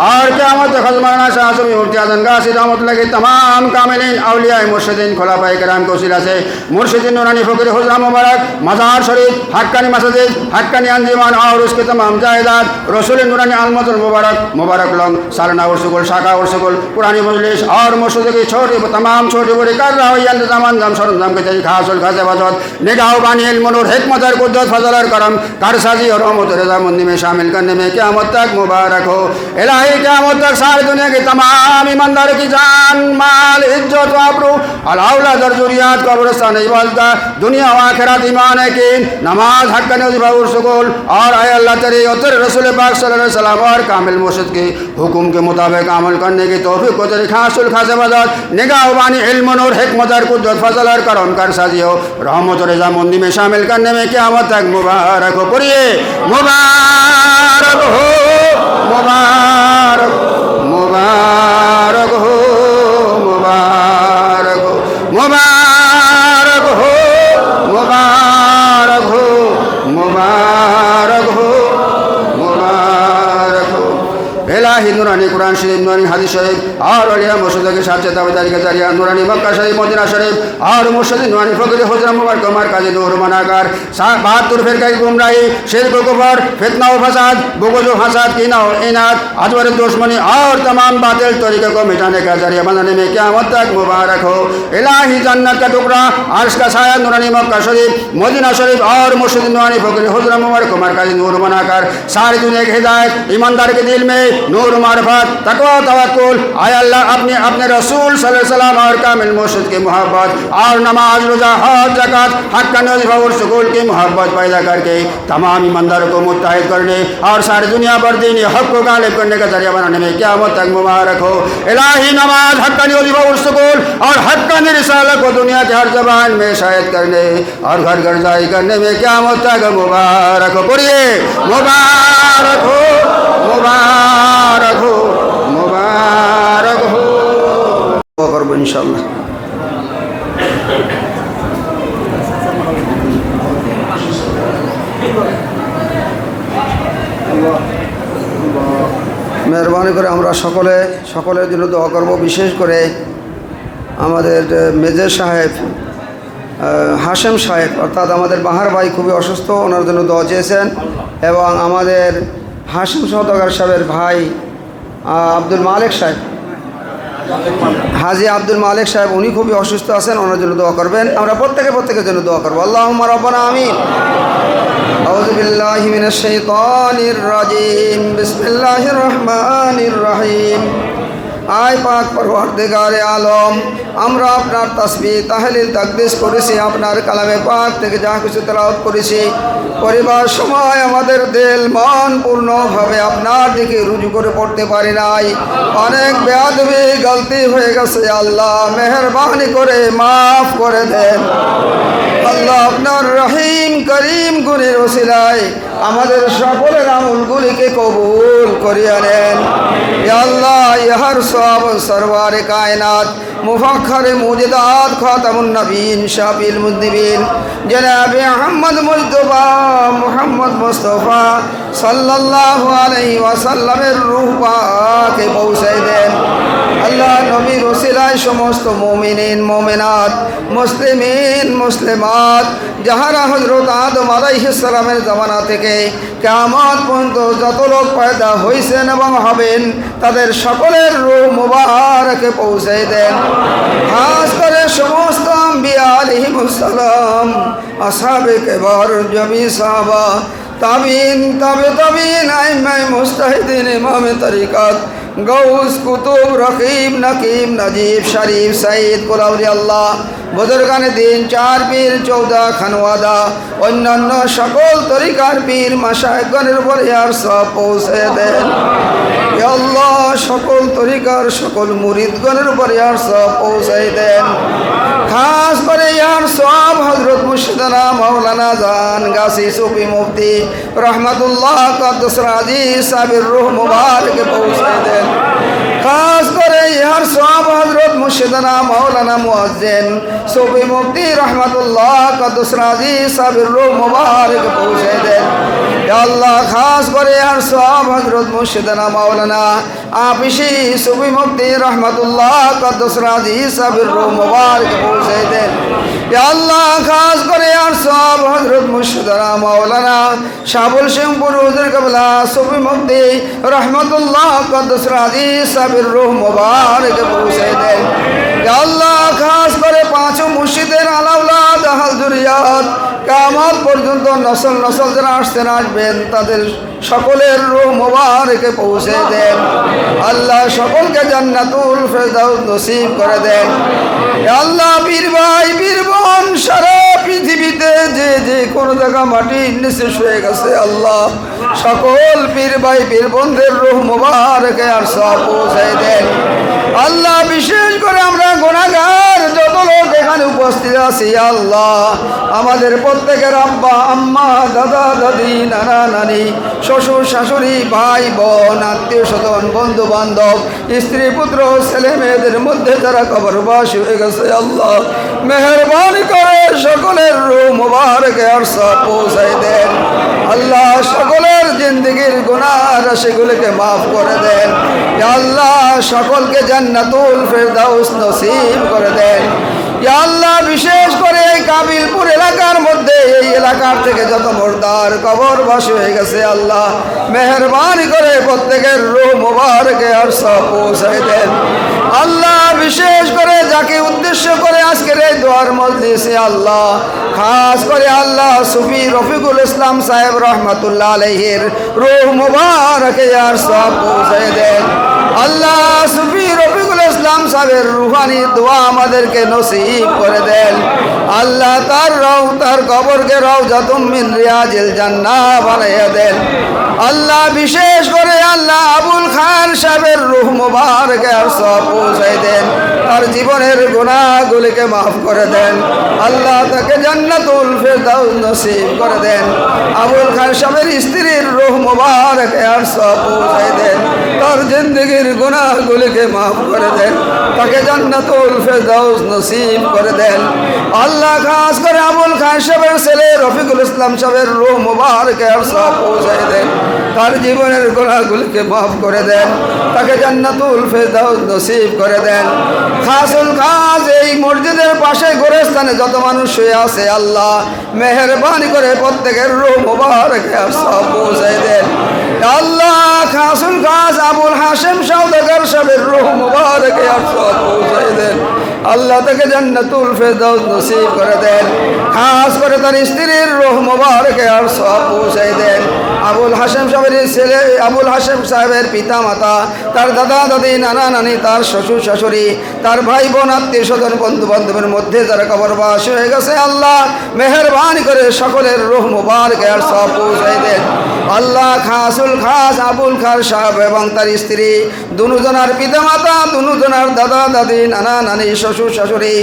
और क़यामत तक हज़रत मौलाना शाह सलीम मुफ्ती आज़म गाज़ी रहमतुल्लाह के तमाम कामिलीन औलिया मुर्शिदीन खुलाफाए किराम के वसीला से मुर्शिदीन नूरानी फ़कीर हुज़रा मुबारक मज़ार शरीफ हक्कानी मस्जिद हक्कानी अंजुमन और उसके तमाम जायदाद रसूल नूरानी अलमदुल मुबारक मुबारक लंग सालाना उर्सुल शाखा उर्सुल पुरानी मजलिस और मुर्शिद की तमाम छोटी बड़ी कार्रवाइयाँ इंतजाम अंजाम सरंजाम के तरीक़ा हासिल खासे वजत निगाह बानी इल्म नूर हिकमत और कुद्दत फज़ल और करम कारसाजी और रहमत रज़ामंदी में शामिल करने में क़यामत तक मुबारक हो। इलाही क़यामत तक सारी दुनिया की तमाम ईमानदार की जान माल इज्जत वाबरू औलाद और ज़ुर्रियत कब्रिस्तान इबादत दुनिया व आखिरत ईमान यकीन नमाज हक़ वज़ीफ़ा और सुकून और आए अल्लाह तेरे और तेरे रसूल पाक सल्लल्लाहु अलैहि वसल्लम और कामिल मुर्शिद के हुक्म के मुताबिक अमल करने की तौफीक को तरीक़ा हासिल खासे वजत निगाह बानी इल्म नूर हिकमत और कुद्दत फज़ल और करम कारसाजी हो रहमत और रज़ामंदी में शामिल करने में क़यामत तक मुबारक हो। पढ़िए मुबारक हो मुबारक मुबारक हो হাদিস শরীফ और अलिया मसूद के साथ ताबेदारी के जरिया नूरानी मक्का शरीफ मदीना शरीफ और मुर्शिद नूरानी फकीर हुजरा मुबारक मरकज नूर बनाकर 72 फिरका की गुमराही शिरक कुफर फितना और फसाद बुग़्ज़ और हसद कीना और इनाद अदवर दुश्मनी और तमाम बातिल तरीके को मिटाने का जरिया बनाने में क़यामत तक मुबारक हो। इलाही जन्नत का टुकड़ा अर्श का साया नूरानी मक्का शरीफ मदीना शरीफ और मुर्शिद नूरानी फकीर हुजरा मुबारक मरकज नूर बनाकर सारी दुनिया की हिदायत ईमानदार के दिल में नूर मारिफत तकवा तवक्कुल आय अल्लाह अपने अपने रसूल सल्लल्लाहु अलैहि वसल्लम और कामिल मुर्शिद की मोहब्बत और नमाज रोज़ा हज ज़कात हक़ वज़ीफ़ा और सुकून की मोहब्बत पैदा करके तमाम ईमानदारों को मुत्तहिद करने और सारी दुनिया पर दीनी हक़ को गालिब करने का जरिया बनाने में क़यामत तक मुबारक हो। इलाही नमाज हक़ वज़ीफ़ा और सुकून और हक़ रिसालत को दुनिया के हर ज़बान में शायद करने और घर घर जारी करने में क़यामत तक मुबारक हो। पढ़िए मुबारक हो मुबारक हो मुबारक हो करबो इंशाअल्लाह। मेहरबानी करे আমরা সকলের জন্য দোয়া করব। বিশেষ করে আমাদের মেজর সাহেব হাশেম সাহেব অর্থাৎ আমাদের বাহার ভাই খুবই অসুস্থ, ওনার জন্য দোয়া চেয়েছেন। এবং আমাদের হাশেম সওদাগর সাহেবের ভাই আব্দুল মালিক সাহেব হাজি আব্দুল মালিক সাহেব উনি খুবই অসুস্থ আছেন, ওনার জন্য দোয়া করবেন। আমরা প্রত্যেকের জন্য দোয়া করব। আল্লাহুম্মা রাব্বানা আমিন। আউযু বিল্লাহি মিনাশ শাইতানির রাজিম। বিসমিল্লাহির রহমানির রহিম। আয় পাক পরওয়ারদিগারে আলম, আমরা আপনার তাসবিহ তাহলিল তাকদিস করেছি, আপনার কালামে পাক থেকে যা কিছু তেলাওয়াত করেছি পরিবার সময় আমাদের দিল মন পূর্ণভাবে আপনার দিকে রুজু করে পড়তে পারি নাই। অনেক বেয়াদবি গলতি হয়ে গেছে, আল্লাহ মেহেরবানি করে মাফ করে দেন। আল্লাহ আপনার রহিম করিম গুণের ওসিলায় আমাদের সকলের আমলগুলিকে কবুল করিয়া নেন। ইয়া আল্লাহ ইহার সওয়াব সরওয়ারে কায়নাত মুফাখখারে মুজিদাত খাতামুন নবীন শাফিল মুযনিবিন জনাবে আহমদ মুজতবা মুহাম্মদ মুস্তাফা সাল্লাল্লাহু আলাইহি ওয়াসাল্লামের রূহ পাকে পৌঁছে দেন। আল্লাহ নবীর ওসিলায় সমস্ত মুমিনিন মুমিনাত মুসলিমিন মুসলিমাত যাহারা হযরত আদম আলাইহিস সালামের জামানা থেকে কিয়ামত পর্যন্ত যত লোক পয়দা হয়েছেন এবং হবেন তাদের সকলের রূহ মুবারকে পৌঁছে দেন। খাস করে সমস্ত আম্বিয়া আলাইহিমুস সালাম আসহাবে কিবার জমি সাহাবা তাবিন তাবিন আইম্মায়ে মুজতাহিদিন ইমামে তরিকাত গৌস কুতুব রকিব নকিব নজিব শরীফ সঈদ কুলাউরি আল্লাহ বুজুর্গানে দিন চার পীর 14 খানওয়াদা অন্যান্য সকল তরিকার পীর মাশায়েখগণের উপর ইয়ার সব পৌঁছে দেন। ইয়া আল্লাহ সকল তরিকার সকল মুরিদগণের উপর ইয়ার সব পৌঁছে দেন। খাস করে ইয়ার সব হযরত মুর্শিদানা মাওলানা জান গাছি সুফি মুফতি রহমাতুল্লাহ কদ্দুস আজিজ সাবির রূহ মুবারকে পৌঁছে দেন। খাস করে ইহার সওয়াব হযরত মুর্শিদানা মাওলানা মুয়াজ্জিন সুফি মুফতি রহমাতুল্লাহ কদ্দুস আজিজ সাবির রূহ মুবারকে পৌঁছে দেন। ইয়া আল্লাহ খাস করে ইহার সওয়াব হযরত মুর্শিদানা মাওলানা আপিসি সুফি মুফতি রহমাতুল্লাহ কদ্দুস আজিজ সাবির রূহ মুবারকে পৌঁছে দেন। ইয়া আল্লাহ খাস করে ইহার সওয়াব হযরত মুর্শিদানা মাওলানা শাবুল সিংপুর হুজুর কিবলা সুফি মুফতি রহমাতুল্লাহ কদ্দুস আজিজ সাবির রূহ মুবারকে পৌঁছে দেন। ইয়া আল্লাহ খাস করে পাঁচ মুর্শিদের আলাউলাদ আহল যুরিয়াত কিয়ামত পর্যন্ত নসল যারা আসবেন তাদের সকলের রূহ মুবারকে পৌঁছে দেন। আল্লাহ সকলকে জান্নাতুল ফেরদাউস নসিব করে দেন। ইয়া আল্লাহ পীর ভাই পীর বোন সারা পৃথিবীতে যে কোনো জায়গা মাটির নিচে শুয়ে গেছে, আল্লাহ সকল পীর ভাই পীর বোনদের রূহ মুবারকে আর সব পৌঁছে দেন। আল্লাহ বিশেষ করে আমরা গুনাহগার যত লোক এখানে এখানে উপস্থিত আছি আল্লাহ আমাদের প্রত্যেকের আব্বা আম্মা দাদা দাদি নানা নানি শ্বশুর শাশুড়ি ভাই বোন আত্মীয় স্বজন বন্ধু বান্ধব স্ত্রী পুত্র ছেলে মেয়েদের মধ্যে যারা কবরবাসী হয়ে গেছে আল্লাহ মেহেরবানি করে সকলের রূহ মুবারকে আরশা পৌঁছাই দেন আল্লাহ সকলের জিন্দেগির গুনাহ রাশিগুলোকে মাফ করে দেন ইয়া আল্লাহ সকলকে জান্নাতুল ফেরদাউস নসিব করে দেন ইয়া আল্লাহ বিশেষ করে এই কাবিলপুর এলাকার মধ্যে এই এলাকার থেকে যত মুর্দার কবরবাসী হয়ে গেছে আল্লাহ মেহেরবানি করে প্রত্যেকের রূহ মুবারকে আরশা পৌঁছাই দেন আল্লাহ বিশেষ করে যাকে উদ্দেশ্য করে আজকের এই দোয়ার মজলিসে আল্লাহ খাস করে আল্লাহ সুফি রফিকুল ইসলাম সাহেব রহমাতুল্লাহ আলাইহির রূহ মুবারকে আরশা পৌঁছাই দেন আল্লাহ সুফি রফিকুল ইসলাম সাহেবের রুহানি দোয়া আমাদেরকে নসিব করে দেন আল্লাহ তার কবরকে রওজাতুম মিন রিয়াজিল জান্নাহ বানাইয়া দেন আল্লাহ বিশেষ করে আল্লাহ আবুল খান সাহেবের রূহ মুবারকে আরশা পৌঁছাই দেন তার জীবনের গুনাহগুলিকে মাফ করে দেন আল্লাহ তাকে জান্নাতুল ফেরদাউস নসিব করে দেন আবুল খান সাহেবের স্ত্রীর রূহ মুবারকে আরশা পৌঁছাই দেন তার জিন্দেগির গুনাহগুলিকে মাফ করে দেন তাকে জান্নাতুল ফেরদাউস নসিব করে দেন আল্লাহ খাস করে আবুল খান সাহেবের ছেলে রফিকুল ইসলাম সাহেবের রূহ মুবারকে আরশা পৌঁছাই দেন তার জীবনের গুনাহগুলিকে মাফ করে দেন তাকে জান্নাতুল ফেরদাউস নসিব করে দেন খাসুল খাস এই মসজিদের পাশে গোরস্থানে যত মানুষ শুয়ে আছে আল্লাহ মেহেরবানি করে প্রত্যেকের রূহ মুবারকে আরশা পৌঁছাই দেন আল্লাহ খাসুল খাস আবুল হাশেম সওদাগর সাহেবের রূহ মুবারকে আরশা পৌঁছাই দেন আল্লাহ তাকে জান্নাতুল ফেরদাউস নসিব করে দেন খাস করে তার স্ত্রীর রূহ মুবারকে আরশা পৌঁছাই দেন আবুল হাশেম সাহেবের ছেলে আবুল হাশেম সাহেবের পিতা মাতা তার দাদা দাদি নানা নানি তার শ্বশুর শাশুড়ি তার ভাই বোন আত্মীয় স্বজন বন্ধু বান্ধবের মধ্যে যারা কবরবাসী হয়ে গেছে আল্লাহ মেহেরবানি করে সকলের রূহ মুবারকে আরশা পৌঁছাই দেন আল্লাহ খাসুল খাস আবুল খান সাহেব এবং তার স্ত্রী দুজনার পিতা মাতা দুজনার দাদা দাদি নানা নানি শ্বশুর শাশুড়ি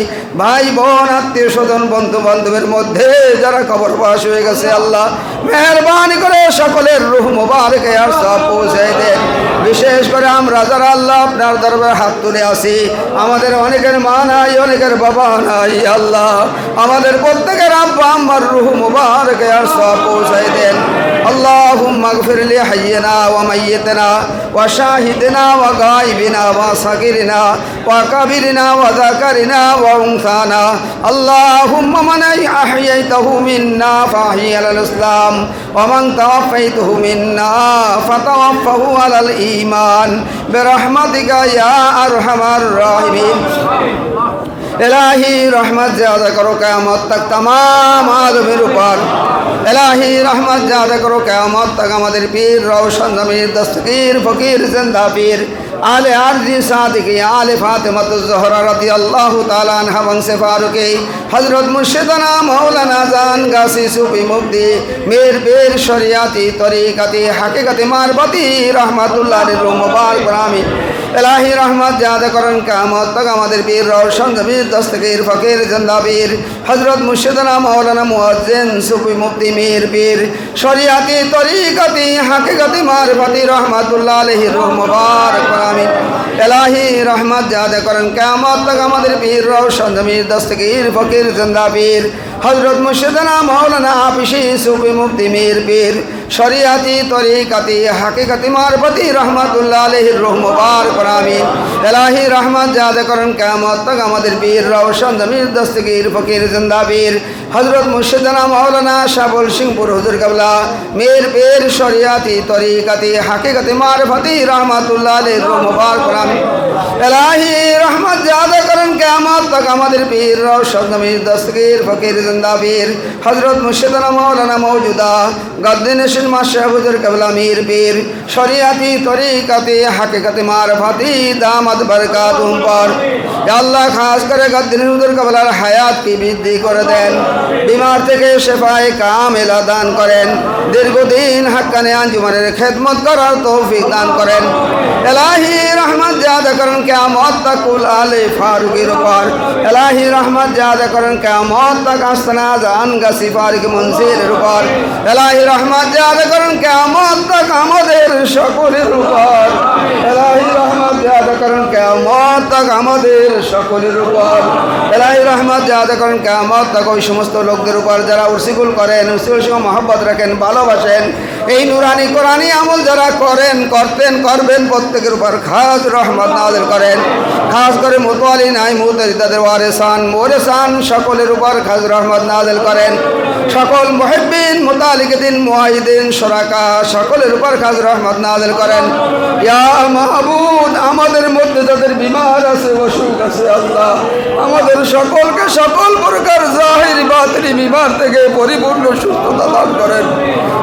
ভাই বোন আত্মীয় স্বজন বন্ধু বান্ধবের মধ্যে যারা কবরবাসী হয়ে গেছে আল্লাহ মেহেরবানি করে সকলের রূহ মুবারকে আরশা পৌঁছাই দেন বিশেষ করে আমরা যারা আল্লাহ আপনার দরবারে হাত তুলে আসি আমাদের অনেকের মা নাই অনেকের বাবা নাই আল্লাহ আমাদের প্রত্যেকের আব্বা আম্মার রূহ মুবারকে আরশা পৌঁছাই দেন আল্লাহুম্মা গফির লি হাইয়িনা ওয়া মাইয়িতিনা ওয়া শাহিদিনা ওয়া গায়বিনা ওয়া সাগিরিনা ওয়া কাবিরিনা ওয়া যাকারিনা ওয়া উনসানা আল্লাহুম্মা মান আহইয়াইতাহু মিন্না ফাহি আলাল ইসলাম ওয়া মান তাওয়াফাইতাহু মিন্না ফাতাওয়াফাহু আলাল ঈমান বিরহমাতিকা ইয়া আরহামার রাহিমিন इलाही रहमत ज़्यादा करो क़यामत तक तमाम आदमिर ऊपर इलाही रहमत ज़्यादा करो क़यामत तक हमारे पीर रोशन ज़मीर दस्तगीर फ़कीर ज़िंदा पीर आले आरजी सादिकी आले फातिमत ज़हरा रज़ी अल्लाह ताला अन्हा वंश फारूकी हज़रत मुर्शिदना मौलाना जान गासी सूफी मुफ्ती मीर पीर शरियाती तरीक़ती हकीकती मारबती रहमतुल्लाह अलैहि मुबारक आमीन इलाही रहमत ज़्यादा करन क़यामत तक हमारे पीर रोशन ज़मीर दस्तगीर फ़कीर ज़िंदा पीर हज़रत मुर्शिदना मौलाना मुअज्जिन सूफी मुफ्ती मीर पीर शरियाती तरीक़ती हकीकती मारबती रहमतुल्लाह अलैहि मुबारक आमीन इलाही रहमत ज़्यादा करन क़यामत तक हमारे पीर रोशन ज़मीर दस्तगीर फ़कीर ज़िंदा पीर हज़रत मुर्शिदना मौलाना आपिशी सूफी मुफ्ती मीर पीर शरियाती तरीक़ती हकीकती मारबती रहमतुल्लाह अलैहि मुबारक आमीन इलाही रहमत ज़्यादा करन क़यामत तक हमारे पीर रोशन ज़मीर दस्तगीर फ़कीर ज़िंदा पीर हज़रत मुर्शिदना मौलाना शाबुल सिंहपुर हुज़ूर क़बला मीर पीर शरियाती तरीक़ती हकीकती मारबती रहमतुल्लाह अलैहि मुबारक आमीन इलाही रहमत ज़्यादा करन क़यामत तक हमारे पीर रोशन ज़मीर दस्तगीर फ़कीर ज़िंदा पीर हज़रत मुर्शिदना मौलाना मौजूदा गद्दीन माशा हुज़ूर क़बला मीर पीर शरियाती तरीक़ती हकीकती मारफती दामद बरकातुहुम पर या अल्लाह खास करे गद्दीन हुज़ूर क़बलार हायात की बृद्धि करे देन बीमार থেকে শেফায়ে কামিলা দান করেন দীর্ঘদিন হাক্কানি আঞ্জুমানের খেদমত করার তৌফিক দান করেন ইলাহি রহমত ज़्यादा করেন কিয়ামত তক কুল আলে ফারুকের উপর এলাহি রহমত জাদা করেন কিয়ামত তক আস্তানা জান গাছি ফারুক মুনসিরের উপর এলাহি রহমত জাদা করেন কিয়ামত তক আমাদের সকলের উপর এলাহি রহমত জাদা করেন কিয়ামত তক আমাদের সকলের উপর এলাহি রহমত জাদা করেন কিয়ামত তক ওই সমস্ত লোকদের উপর যারা উর্সিকুল করেন উর্সিকুল সঙ্গে মহব্বত রাখেন ভালোবাসেন এই নুরানি কোরআনি আমল যারা করেন করতেন করবেন প্রত্যেকের উপর খাস রহমত নাযিল করেন খাস করে মুতওয়ালি নাই মুতাজিদাদের ওয়ারিসান সকলের উপর খাস রহমত নাযিল করেন সকল মুহিব্বিন মুতালিকিন মুআহিদিন শুরাকা সকলের উপর খাস রহমত নাযিল করেন ইয়া মাহবুব আমাদের মধ্যে যাদের বিমার আছে অসুখ আছে আল্লাহ আমাদের সকলকে সকল প্রকার জাহির বাতিনি বিমার থেকে পরিপূর্ণ সুস্থতা দান করেন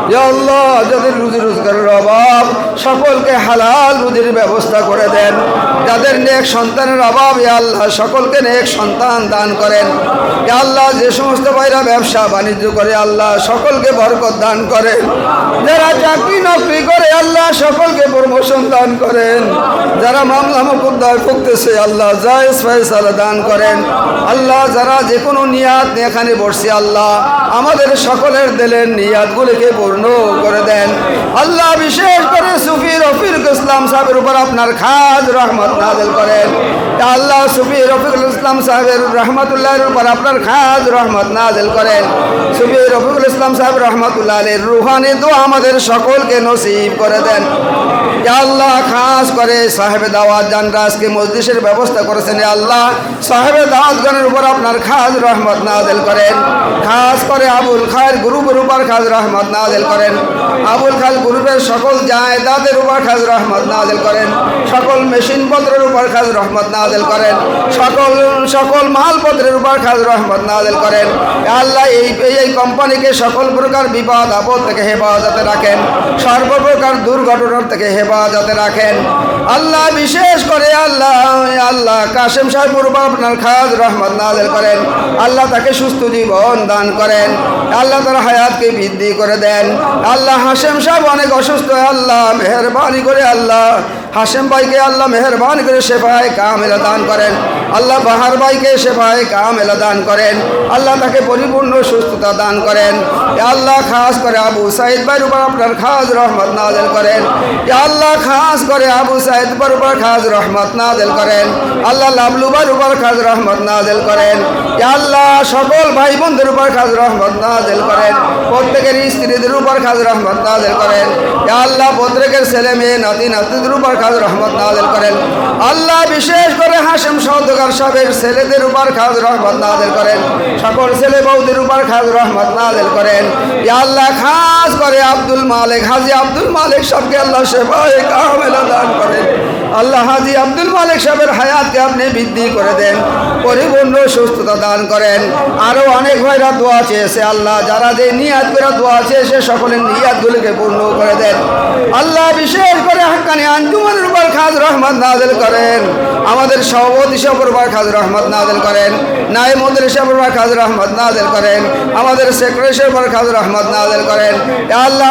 ইয়া আল্লাহ যাদের রুজি রোজগারের অভাব সকলকে হালাল রুজির ব্যবস্থা করে দেন যাদের নেক সন্তানের অভাব ইয়া আল্লাহ সকলকে নেক সন্তান দান করেন ইয়া আল্লাহ যে সমস্ত ভাইরা ব্যবসা বাণিজ্য করে আল্লাহ সকলকে বরকত দান করেন যারা চাকরি নকরি করে আল্লাহ সকলকে প্রমোশন দান করেন যারা মামলা মুকদ্দমায় ভুগতেছে আল্লাহ জায়েজ ফয়সালা দান করেন আল্লাহ যারা যে কোনো নিয়াত এখানে বসছে আল্লাহ আমাদের সকলের দিলের নিয়াতগুলিকে পূর্ণ করে দেন আল্লাহ বিশেষ করে সুফি রফিকুল ইসলাম সাহেবের উপর আপনার খাস রহমত নাযিল করেন আল্লাহ সুফি রফিকুল ইসলাম সাহেবের রহমতুল্লাহর উপর আপনার খাস রহমত নাযিল করেন সুফি রফিকুল ইসলাম সাহেব রহমতুল্লাহ আলাইহির রুহানি দোয়া আমাদের সকলকে নসিব করে দেন আল্লাহ খাস করে সাহেবে দাওয়াত জানরা আজকে মজলিসের ব্যবস্থা করেছেন আল্লাহ সাহেবে দাওয়াতগণের উপর আপনার খাস রহমত নাযিল করেন খাস করে আবুল খায়ের গ্রুপের উপর খাস রহমত নাযিল করেন আবুল খায়ের গ্রুপের সকল জায়দাদের উপর খাস রহমত নাযিল করেন সকল মেশিনপত্রের উপর খাস রহমত নাযিল করেন সকল মালপত্রের উপর খাস রহমত নাযিল করেন আল্লাহ এই কোম্পানিকে সকল প্রকার বিপদ আপদ থেকে হেফাজতে রাখেন সর্বপ্রকার দুর্ঘটনার থেকে হেফাজতে রাখেন আল্লাহ বিশেষ করে আল্লাহ কাশেম সাহেবের উপর আপনার খাস রহমত নাযিল করেন আল্লাহ তাকে সুস্থ জীবন দান করেন আল্লাহ তার হায়াতকে বৃদ্ধি করে দেন আল্লাহ হাশেম সাহেব অনেক অসুস্থ আল্লাহ মেহরবানি করে আল্লাহ হাশেম ভাইকে আল্লাহ মেহরবানি করে শেফায়ে কামেলা দান করেন আল্লাহ বাহার ভাইকে শেফায়ে কামেলা দান করেন আল্লাহ তাকে পরিপূর্ণ সুস্থতা দান করেন আল্লাহ খাস করে আবু সাইদ ভাইয়ের উপর আপনার খাস রহমত নাযিল করেন আল্লাহ খাস করে আবু সাইদ ভাইয়ের উপর খাস রহমত নাযিল করেন আল্লাহ লাবলু ভাইয়ের উপর খাস রহমত নাযিল করেন আল্লাহ সকল ভাই বোনদের উপর খাস রহমত নাযিল করেন প্রত্যেকের স্ত্রীদের উপর খাস রহমত নাযিল করেন আল্লাহ প্রত্যেকের ছেলে মেয়ে নাতি নাতিদের উপর খাস রহমত নাযিল করেন আল্লাহ বিশেষ করে হাশেম সওদাগর সাহেবের ছেলেদের উপর খাস রহমত নাযিল করেন সকল ছেলে বউদের উপর খাস রহমত নাযিল করেন আল্লাহ খাস করে আব্দুল মালিক হাজী আব্দুল মালিক সাহেবকে আল্লাহ শেফায়ে কামেলা দান করেন আল্লাহ হাজী আব্দুল মালিক সাহেবের হায়াতকে আপনি বৃদ্ধি করে দেন পরিপূর্ণ সুস্থতা দান করেন আরও অনেক ভাইরা দোয়া চেয়েছে আল্লাহ যারা যে নিয়াত করে দোয়া চেয়েছে সকলের নিয়াতগুলিকে পূর্ণ করে দেন আল্লাহ বিশেষ করে হাক্কানি আঞ্জুমানের উপর খাস রহমত নাযিল করেন আমাদের সভাপতি সাহেবের উপর খাস রহমত নাযিল করেন নায়েব মন্ত্রী সাহেবের উপর খাস রহমত নাযিল করেন আমাদের সেক্রেটারি সাহেবের উপর খাস রহমত নাযিল করেন আল্লাহ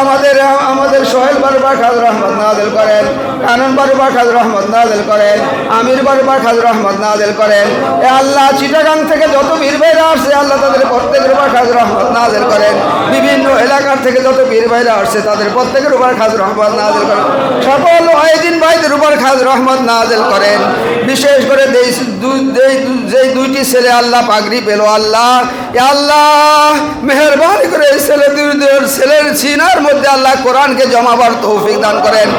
আমাদের সোহেল ভাইয়ের উপর খাস রহমত নাযিল করেন কানন ভাইয়ের উপর খাস রহমত নাযিল করেন আমির ভাইয়ের উপর খাস রহমত নাযিল করেন আল্লাহ চিটাগাং থেকে যত বীর ভাইরা আসছে আল্লাহ তাদের প্রত্যেকের উপর খাস রহমত নাযিল করেন বিভিন্ন এলাকার থেকে যত বীর ভাইরা আসছে তাদের প্রত্যেকের উপর খাস রহমত নাযিল করেন সকল ওয়াহিদিন ভাইদের উপর খাস রহমত নাযিল করেন বিশেষ করে যেই দুইটি ছেলে আল্লাহ পাগড়ি পেল আল্লাহ মেহরবানি করে এই ছেলের সিনার মধ্যে আল্লাহ কোরআনকে জমাবার তৌফিক দান করেন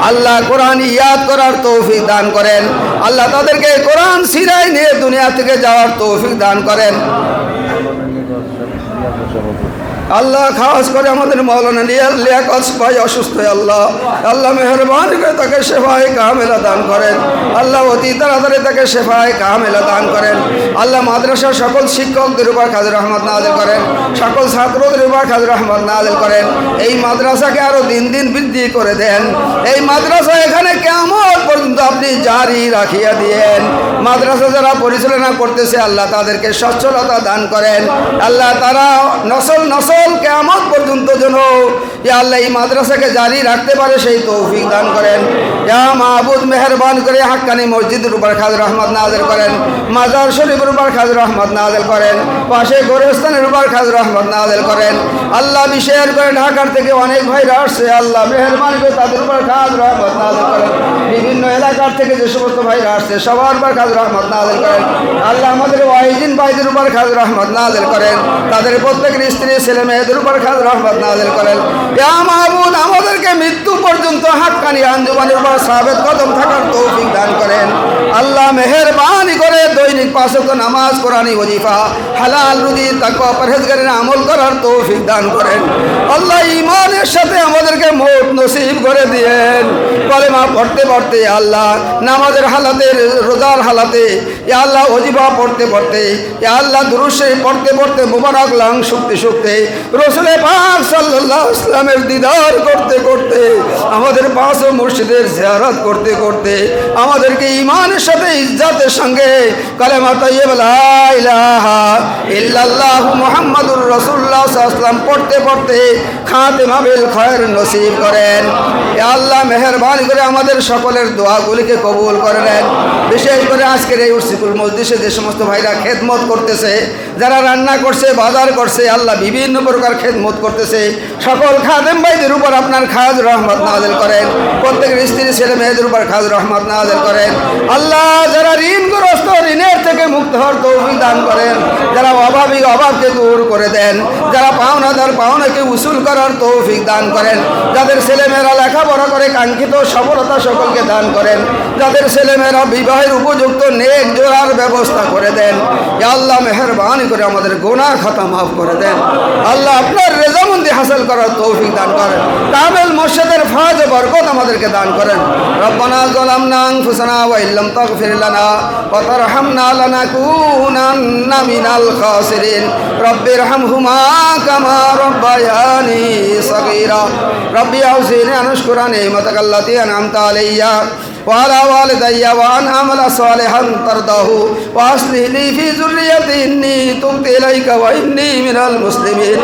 আল্লাহ কোরআন ইয়াদ করার তৌফিক দান করেন আল্লাহ তাদেরকে কোরআন সিরায় নিয়ে দুনিয়া থেকে যাওয়ার তৌফিক দান করেন আল্লাহ খাস করে আমাদের মৌলানা লিয়াকত ভাই অসুস্থ আল্লাহ মেহরবানি করে তাকে শেফায়ে কামেলা দান করেন আল্লাহ অতি তাড়াতাড়ি তাকে শেফায়ে কামেলা দান করেন আল্লাহ মাদ্রাসার সকল শিক্ষকদের উপর খাস রহমত নাযিল করেন সকল ছাত্রদের উপর খাস রহমত নাযিল করেন এই মাদ্রাসাকে আরো দিন দিন বৃদ্ধি করে দেন এই মাদ্রাসা এখানে কিয়ামত পর্যন্ত আপনি জারি রাখিয়া দিয়েন মাদ্রাসা যারা পরিচালনা করতেছে আল্লাহ তাদেরকে সচ্ছলতা দান করেন আল্লাহ তারা নসল নসল কিয়ামত পর্যন্ত যেন ইয়া আল্লাহ এই মাদ্রাসাকে জারি রাখতে পারে সেই তৌফিক দান করেন। ইয়া মাহবুদ মেহেরবান করে হাক্কানি মসজিদের উপর খাজ রহমত নাযিল করেন, মাজার শরীফের উপর খাজ রহমত নাযিল করেন, পাশে গোরস্থানের উপর খাজ রহমত নাযিল করেন। আল্লাহ বিশেষ করে ঢাকার থেকে অনেক ভাইরা আসছে, আল্লাহ মেহেরবান করে তাদের উপর খাজ রহমত নাযিল করেন। বিভিন্ন এলাকার থেকে যে সমস্ত ভাইরা আসছে সবার উপর খাজ রহমত নাযিল করেন। আল্লাহ আমাদের ওয়াইজিন ভাইদের উপর খাজ রহমত নাযিল করেন, তাদের প্রত্যেকের স্ত্রী ছেলে মেয়েদের উপর খাজ রহমত নাযিল করেন। ইয়া মাহবুদ আমাদেরকে মৃত্যু পর্যন্ত হাক্কানি আঞ্জুমানের উপর সাবেত কদম থাকার তৌফিক দান করেন। আল্লাহ মেহেরবানি করে দৈনিক 5 ওয়াক্ত নামাজ, কোরআনি ওয়াজিফা, হালাল রুজি, তাকওয়া পরহেজগারির আমল করার তৌফিক দান করেন। আল্লাহ ঈমানের সাথে আমাদেরকে মওত নসিব করে দিয়েন। কলেমা পড়তে পড়তে আল্লাহ নামাজের হালাতে, রোজার হালাতে, ইয়া আল্লাহ ওয়াজিফা পড়তে পড়তে, ইয়া আল্লাহ দুরূদ শরীফ পড়তে পড়তে, মুবারক লাং শুকতে শুকতে, রাসূল পাক সাল্লাল্লাহু আলাইহি ওয়াসাল্লামের দিদার করতে করতে, আমাদের পাঁচ মুর্শিদের জিয়ারত করতে করতে, আমাদেরকে ঈমানের সাথে ইজ্জতের সঙ্গে কালেমা তাইয়্যিবা লা ইলাহা ইল্লাল্লাহু মুহাম্মাদুর রাসূলুল্লাহ সাল্লাল্লাহু আলাইহি ওয়াসাল্লাম পড়তে পড়তে খাতেমা বিল খায়র নসিব করেন। ইয়া আল্লাহ মেহেরবানি করে আমাদের সকলের দোয়াগুলিকে কবুল করে নেন। বিশেষ করে আজকের এই উরসিকুল মজলিসে যে সমস্ত ভাইরা খেদমত করতেছে, যারা রান্না করছে, বাজার করছে, আল্লাহ বিভিন্ন প্রকার খেদমত করতেছে, সকল খাদেম ভাইদের উপর আপনার খাজ রহমত নাযিল করেন। প্রত্যেকের স্ত্রী ছেলে মেয়েদের উপর খাজ রহমত নাযিল করেন। আল্লাহ যারা ঋণগ্রস্ত, ঋণের থেকে মুক্ত হওয়ার তৌফিক দান করেন। যারা অভাবী, অভাবকে দূর করে দেন। যারা পাওনাদার, পাওনাকে উসুল করার তৌফিক দান করেন। যাদের ছেলেমেয়েরা লেখাপড়া করে কাঙ্ক্ষিত সফলতা সকলকে দান করেন। যাদের ছেলেমেয়েরা বিবাহের উপযুক্ত নেক জোড়ার ব্যবস্থা করে দেন। ইয়া আল্লাহ মেহেরবানি করে আমাদের গুনাহ খাতা মাফ করে দেন। আল্লাহ আপনার রেজামন্দি হাসিল করার তৌফিক দান করেন। কামেল মুর্শিদের ফাজ বরকত আমাদেরকে দান করেন। রব্বানা যালামনা আনফুসানা ওয়া ইল্লাম তাগফির লানা ওয়া তারহামনা লানাকুনান্না মিনাল খাসিরিন। রব্বিরহামহুমা কামা রব্বায়ানি সাগীরা। রব্বি আউজিনি আন আশকুরা নি'মাতাকাল্লাতী আন'আমতা আলাইয়া وعلى والدي وأن أعمل صالحا ترضاه وأصلح لي في ذريتي إني تبت إليك وإني من المسلمين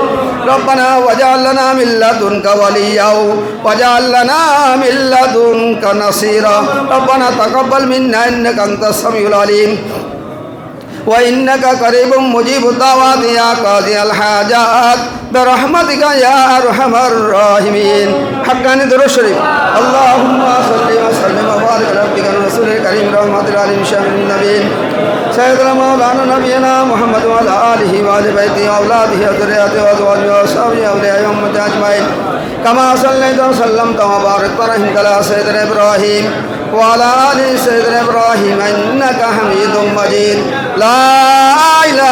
ربنا واجعل لنا من لدنك وليا واجعل لنا من لدنك نصيرا ربنا تقبل منا إنك أنت السميع العليم وإنك قريب مجيب الدعوات يا قاضي الحاجات برحمتك يا أرحم الراحمين. حقاني درود شريف. اللهم صل وسلم وبارك على عبدك ورسولك الكريم رحمة العالمين شامل النبيين سيدنا مولانا نبينا محمد وعلى آله وآل بيته وأولاده وذريته وأزواجه وأصحابه وأولياء أمته أجمعين كما صليت وسلمت وباركت ورحمت على سيدنا إبراهيم وعلى آل سيدنا إبراهيم إنك حميد مجيد. لا إله